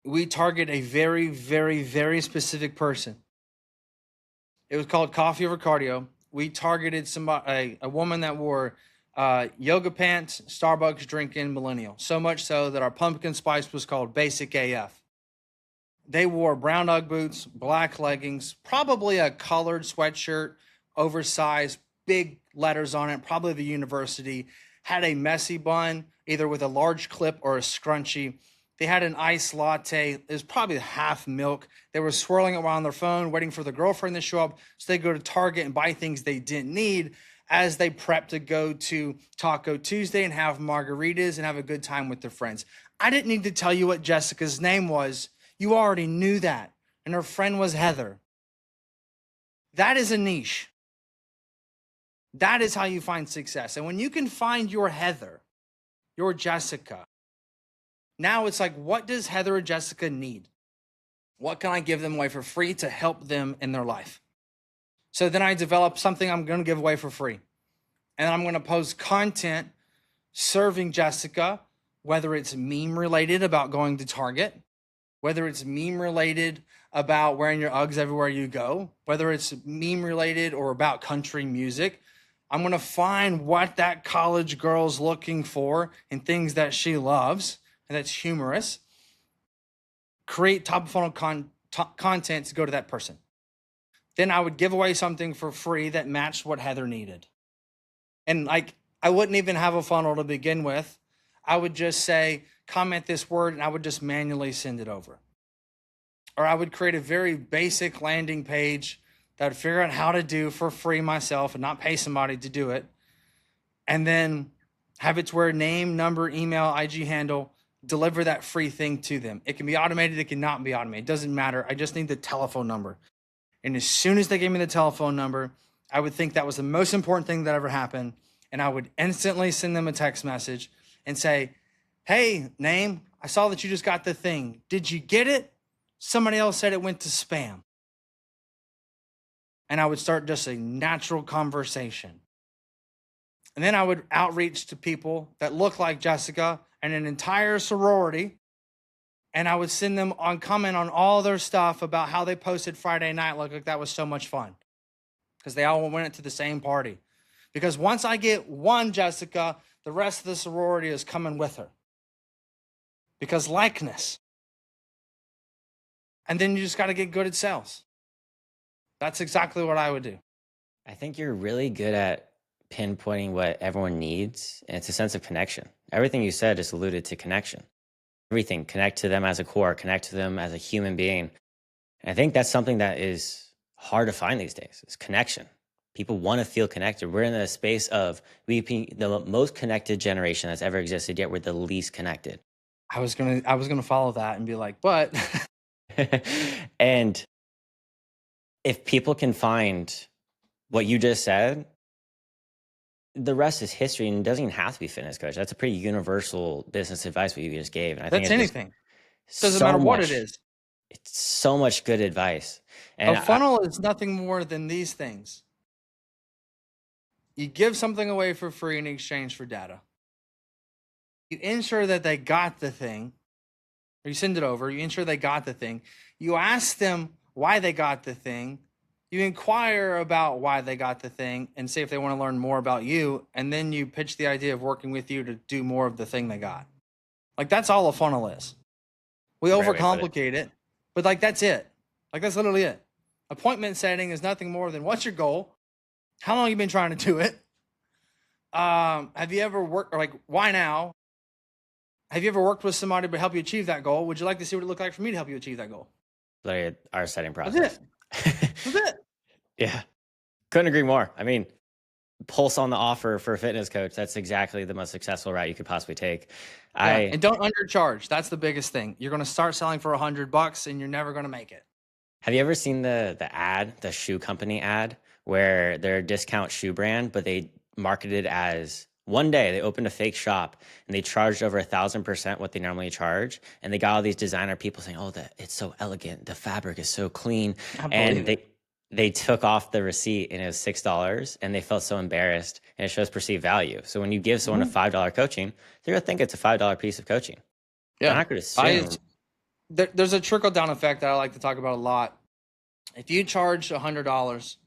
we target a very, very, very specific person. It was called Coffee Over Cardio. We targeted somebody, a woman that wore yoga pants, Starbucks drinking millennial. So much so that our pumpkin spice was called Basic AF. They wore brown Ugg boots, black leggings, probably a colored sweatshirt, oversized, big letters on it, probably the university, had a messy bun, either with a large clip or a scrunchie. They had an iced latte. It was probably half milk. They were swirling it around their phone, waiting for their girlfriend to show up so they go to Target and buy things they didn't need as they prep to go to Taco Tuesday and have margaritas and have a good time with their friends. I didn't need to tell you what Jessica's name was. You already knew that. And her friend was Heather. That is a niche. That is how you find success. And when you can find your Heather, your Jessica, now it's like, what does Heather or Jessica need? What can I give them away for free to help them in their life? So then I develop something I'm going to give away for free. And I'm going to post content serving Jessica, whether it's meme related about going to Target, whether it's meme related about wearing your Uggs everywhere you go, whether it's meme related or about country music. I'm going to find what that college girl's looking for and things that she loves and that's humorous. Create top of funnel content to go to that person. Then I would give away something for free that matched what Heather needed. And like, I wouldn't even have a funnel to begin with. I would just say, comment this word, and I would just manually send it over. Or I would create a very basic landing page that I'd figure out how to do for free myself and not pay somebody to do it. And then have its where name, number, email, IG handle, deliver that free thing to them. It can be automated, it cannot be automated. It doesn't matter. I just need the telephone number. And as soon as they gave me the telephone number, I would think that was the most important thing that ever happened. And I would instantly send them a text message and say, hey, name, I saw that you just got the thing. Did you get it? Somebody else said it went to spam. And I would start just a natural conversation. And then I would outreach to people that look like Jessica and an entire sorority. And I would send them on comment on all their stuff about how they posted Friday night. Looked like that was so much fun because they all went to the same party. Because once I get one Jessica, the rest of the sorority is coming with her. Because likeness. And then you just got to get good at sales. That's exactly what I would do. I think you're really good at pinpointing what everyone needs, and it's a sense of connection. Everything you said just alluded to connection. Everything, connect to them as a core, connect to them as a human being. And I think that's something that is hard to find these days, is connection. People want to feel connected. We're in a space of we being the most connected generation that's ever existed, yet we're the least connected. I was gonna follow that and be like, but And if people can find what you just said, the rest is history, and it doesn't even have to be fitness coach. That's a pretty universal business advice what you just gave. And I think that's it's just anything. Doesn't matter what it is. It's so much good advice. And A funnel is nothing more than these things. You give something away for free in exchange for data. You ensure that they got the thing, or you send it over, you ensure they got the thing. You ask them why they got the thing. You inquire about why they got the thing and see if they want to learn more about you. And then you pitch the idea of working with you to do more of the thing they got. Like, that's all a funnel is. We overcomplicate it, but like, that's it. Like, that's literally it. Appointment setting is nothing more than what's your goal? How long have you been trying to do it? Have you ever worked, or like, why now? Have you ever worked with somebody to help you achieve that goal? Would you like to see what it looked like for me to help you achieve that goal? Like our setting process. That's it. That's it. Yeah. Couldn't agree more. I mean, pulse on the offer for a fitness coach. That's exactly the most successful route you could possibly take. Yeah, and don't undercharge. That's the biggest thing. You're going to start selling for $100 and you're never going to make it. Have you ever seen the ad, the shoe company ad, where they're a discount shoe brand, but they marketed as one day they opened a fake shop and they charged over 1,000% what they normally charge, and they got all these designer people saying, "Oh, it's so elegant, the fabric is so clean," and they took off the receipt and it was $6, and they felt so embarrassed, and it shows perceived value. So when you give someone a $5 coaching, they're gonna think it's a $5 piece of coaching. Yeah, they're not gonna assume. There's a trickle down effect that I like to talk about a lot. If you charge $100,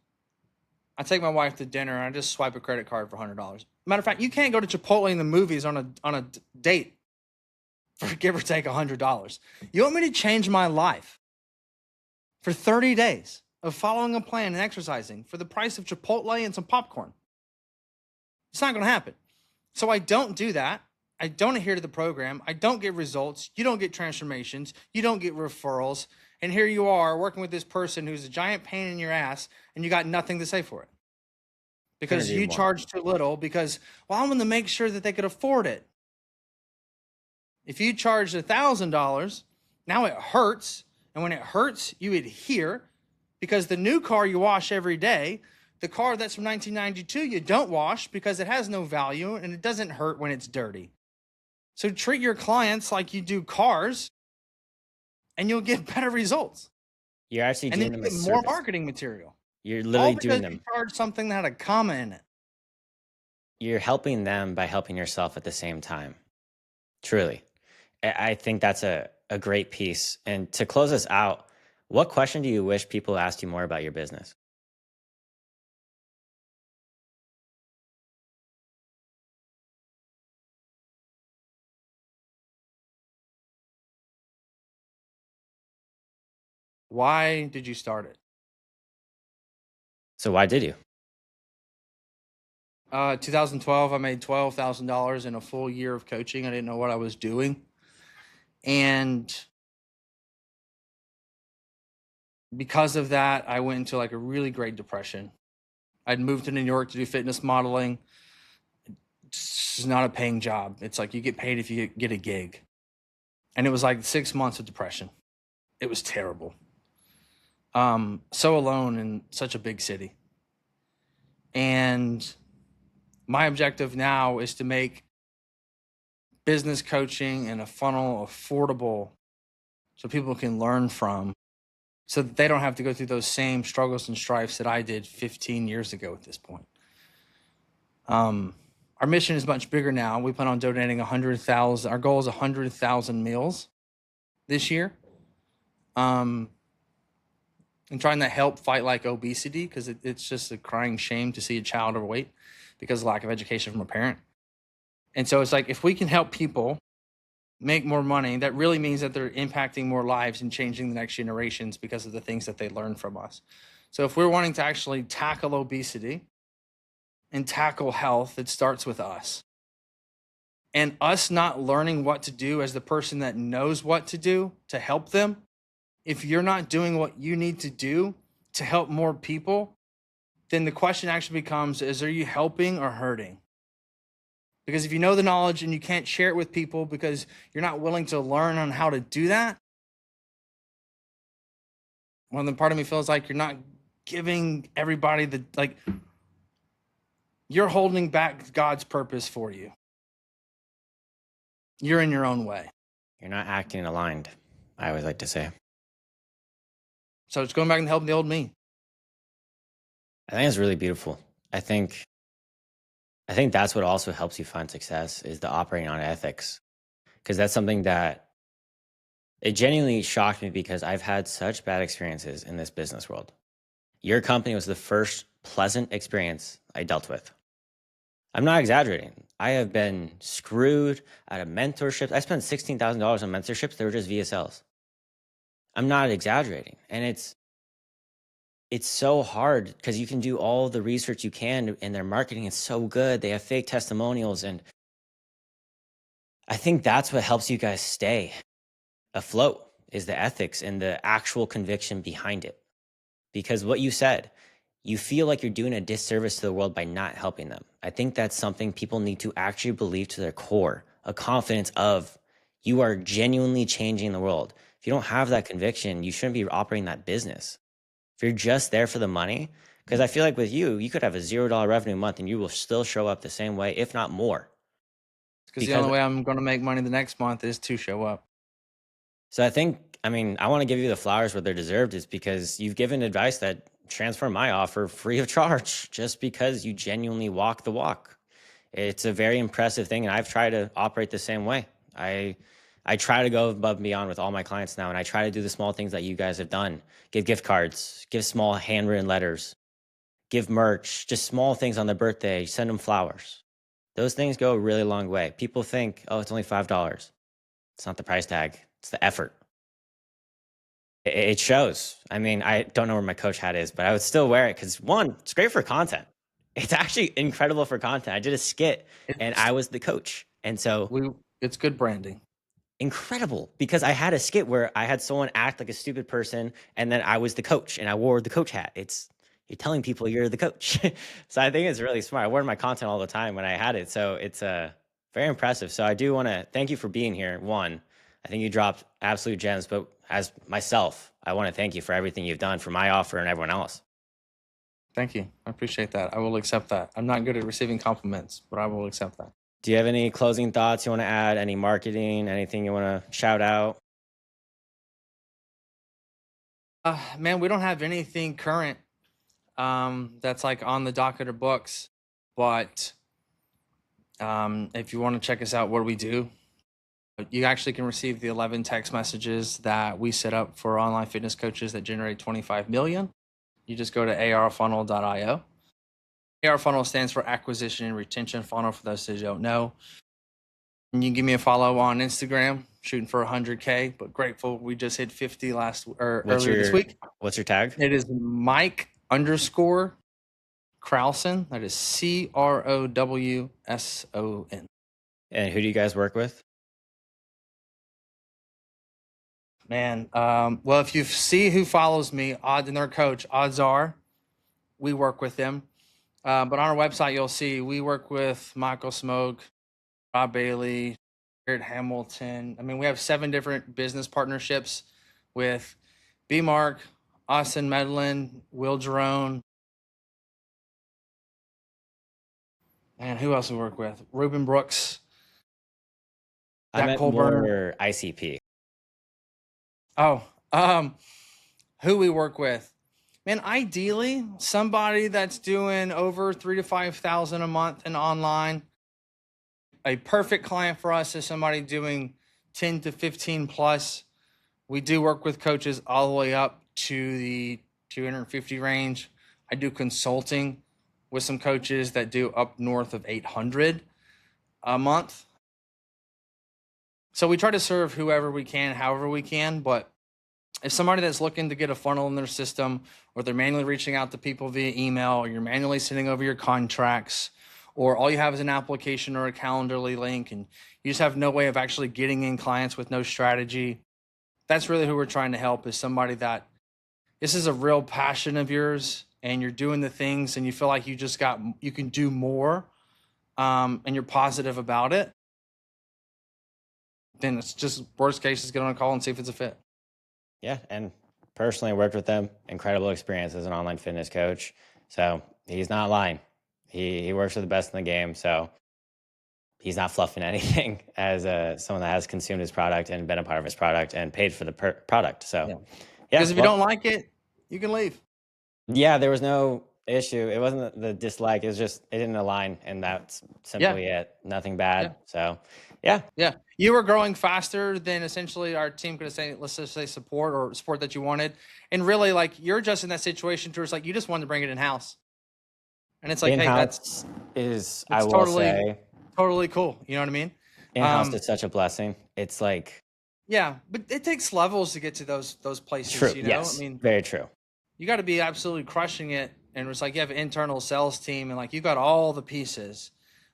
I take my wife to dinner and I just swipe a credit card for $100. Matter of fact, you can't go to Chipotle in the movies on a date for give or take $100. You want me to change my life for 30 days of following a plan and exercising for the price of Chipotle and some popcorn? It's not going to happen. So I don't do that. I don't adhere to the program. I don't get results. You don't get transformations. You don't get referrals. And here you are working with this person who's a giant pain in your ass, and you got nothing to say for it. Because you charge too little, because, well, I'm going to make sure that they could afford it. If you charge $1,000, now it hurts. And when it hurts, you adhere, because the new car you wash every day, the car that's from 1992, you don't wash because it has no value and it doesn't hurt when it's dirty. So treat your clients like you do cars, and you'll get better results. You're actually doing them a service. More marketing material. You're literally doing them. You charge something that had a comma in it. You're helping them by helping yourself at the same time. Truly. I think that's a great piece. And to close us out, what question do you wish people asked you more about your business? Why did you start it? So why did you? 2012, I made $12,000 in a full year of coaching. I didn't know what I was doing. And because of that, I went into like a really great depression. I'd moved to New York to do fitness modeling. It's not a paying job. It's like you get paid if you get a gig. And it was like 6 months of depression. It was terrible. So alone in such a big city. And my objective now is to make business coaching and a funnel affordable so people can learn from, so that they don't have to go through those same struggles and strifes that I did 15 years ago at this point. Our mission is much bigger now. We plan on donating 100,000. Our goal is 100,000 meals this year. And trying to help fight like obesity, because it's just a crying shame to see a child overweight because of lack of education from a parent. And so it's like, if we can help people make more money, that really means that they're impacting more lives and changing the next generations because of the things that they learn from us. So if we're wanting to actually tackle obesity and tackle health, it starts with us. And us not learning what to do as the person that knows what to do to help them. If you're not doing what you need to do to help more people, then the question actually becomes, are you helping or hurting? Because if you know the knowledge and you can't share it with people because you're not willing to learn on how to do that, well, then part of me feels like you're not giving everybody you're holding back God's purpose for you. You're in your own way. You're not acting aligned, I always like to say. So it's going back and helping the old me. I think it's really beautiful. I think that's what also helps you find success is the operating on ethics. Because that's something that it genuinely shocked me, because I've had such bad experiences in this business world. Your company was the first pleasant experience I dealt with. I'm not exaggerating. I have been screwed out of mentorships. I spent $16,000 on mentorships. They were just VSLs. I'm not exaggerating. And it's so hard because you can do all the research you can, and their marketing is so good. They have fake testimonials. And I think that's what helps you guys stay afloat is the ethics and the actual conviction behind it. Because what you said, you feel like you're doing a disservice to the world by not helping them. I think that's something people need to actually believe to their core, a confidence of you are genuinely changing the world. If you don't have that conviction, you shouldn't be operating that business. If you're just there for the money, because I feel like with you, you could have a $0 revenue month and you will still show up the same way, if not more. Because the only way I'm going to make money the next month is to show up. So I want to give you the flowers where they're deserved, is because you've given advice that transformed my offer free of charge just because you genuinely walk the walk. It's a very impressive thing. And I've tried to operate the same way. I try to go above and beyond with all my clients now. And I try to do the small things that you guys have done. Give gift cards, give small handwritten letters, give merch, just small things on their birthday, send them flowers. Those things go a really long way. People think, oh, it's only $5. It's not the price tag. It's the effort. It shows. I mean, I don't know where my coach hat is, but I would still wear it because, one, it's great for content. It's actually incredible for content. I did a skit and I was the coach. And so it's good branding. Incredible, because I had a skit where I had someone act like a stupid person and then I was the coach and I wore the coach hat. You're telling people you're the coach. So I think it's really smart. I wear my content all the time when I had it. So it's very impressive. So I do want to thank you for being here. One, I think you dropped absolute gems, but as myself, I want to thank you for everything you've done for my offer and everyone else. Thank you. I appreciate that. I will accept that. I'm not good at receiving compliments, but I will accept that. Do you have any closing thoughts you want to add? Any marketing, anything you want to shout out? Man, we don't have anything current that's like on the docket or books, but if you want to check us out, what do we do? You actually can receive the 11 text messages that we set up for online fitness coaches that generate 25 million. You just go to arfunnel.io. AR funnel stands for acquisition and retention funnel, for those who don't know. And you can give me a follow on Instagram, shooting for 100K, but grateful we just hit 50 earlier this week. What's your tag? It is Mike_Crowson. That is CROWSON. And who do you guys work with? Man, well, if you see who follows me, and their coach, odds are we work with them. But on our website, you'll see we work with Michael Smoke, Rob Bailey, here at Hamilton. I mean, we have 7 different business partnerships with B-Mark, Austin Medlin, Will Jerome, and who else we work with? Ruben Brooks, I Jack meant Colburn. more ICP. Oh, um, who we work with. Man, ideally, somebody that's doing over 3 to 5 thousand a month in online. A perfect client for us is somebody doing 10 to 15 plus. We do work with coaches all the way up to the 250 range. I do consulting with some coaches that do up north of 800 a month. So we try to serve whoever we can, however we can. But if somebody that's looking to get a funnel in their system, or they're manually reaching out to people via email, or you're manually sending over your contracts, or all you have is an application or a Calendly link, and you just have no way of actually getting in clients with no strategy, that's really who we're trying to help, is somebody that this is a real passion of yours and you're doing the things and you feel like you can do more, and you're positive about it. Then it's just worst case is get on a call and see if it's a fit. Yeah, and personally worked with him. Incredible experience as an online fitness coach. So he's not lying. He works with the best in the game. So he's not fluffing anything as someone that has consumed his product and been a part of his product and paid for the product. So Yeah. yeah, Because if you well, don't like it, you can leave. yeah, there was no issue. It wasn't the dislike. It was just it didn't align, and that's Yeah. simply it. Nothing Yeah. bad. So yeah, Yeah. You were growing faster than essentially our team could have said, let's just say support that you wanted. And really, like, you're just in that situation to where it's like you just wanted to bring it in house. And it's like, hey, in-house is, I that's will totally, say, totally cool. You know what I mean? in-house is such a blessing. It's like Yeah, but it takes levels to get to those places, true. you know? I Yes, mean, very true. you got to be absolutely crushing it. And it's like you have an internal sales team and like you got all the pieces.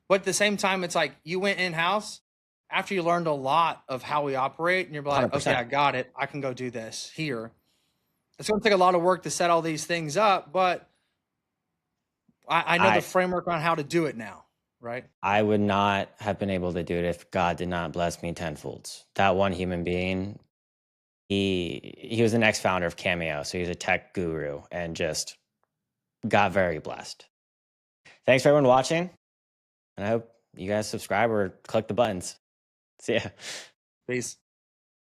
But at the same time, it's like you went in house after you learned a lot of how we operate, and you're like, okay, 100%. I got it. I can go do this here. It's going to take a lot of work to set all these things up, but I know the I framework on how to do it now, right? I would not have been able to do it if God did not bless me tenfold. That one human being, he was the next founder of Cameo, so he's a tech guru and just got very blessed. Thanks for everyone watching, and I hope you guys subscribe or click the buttons. See ya. Peace.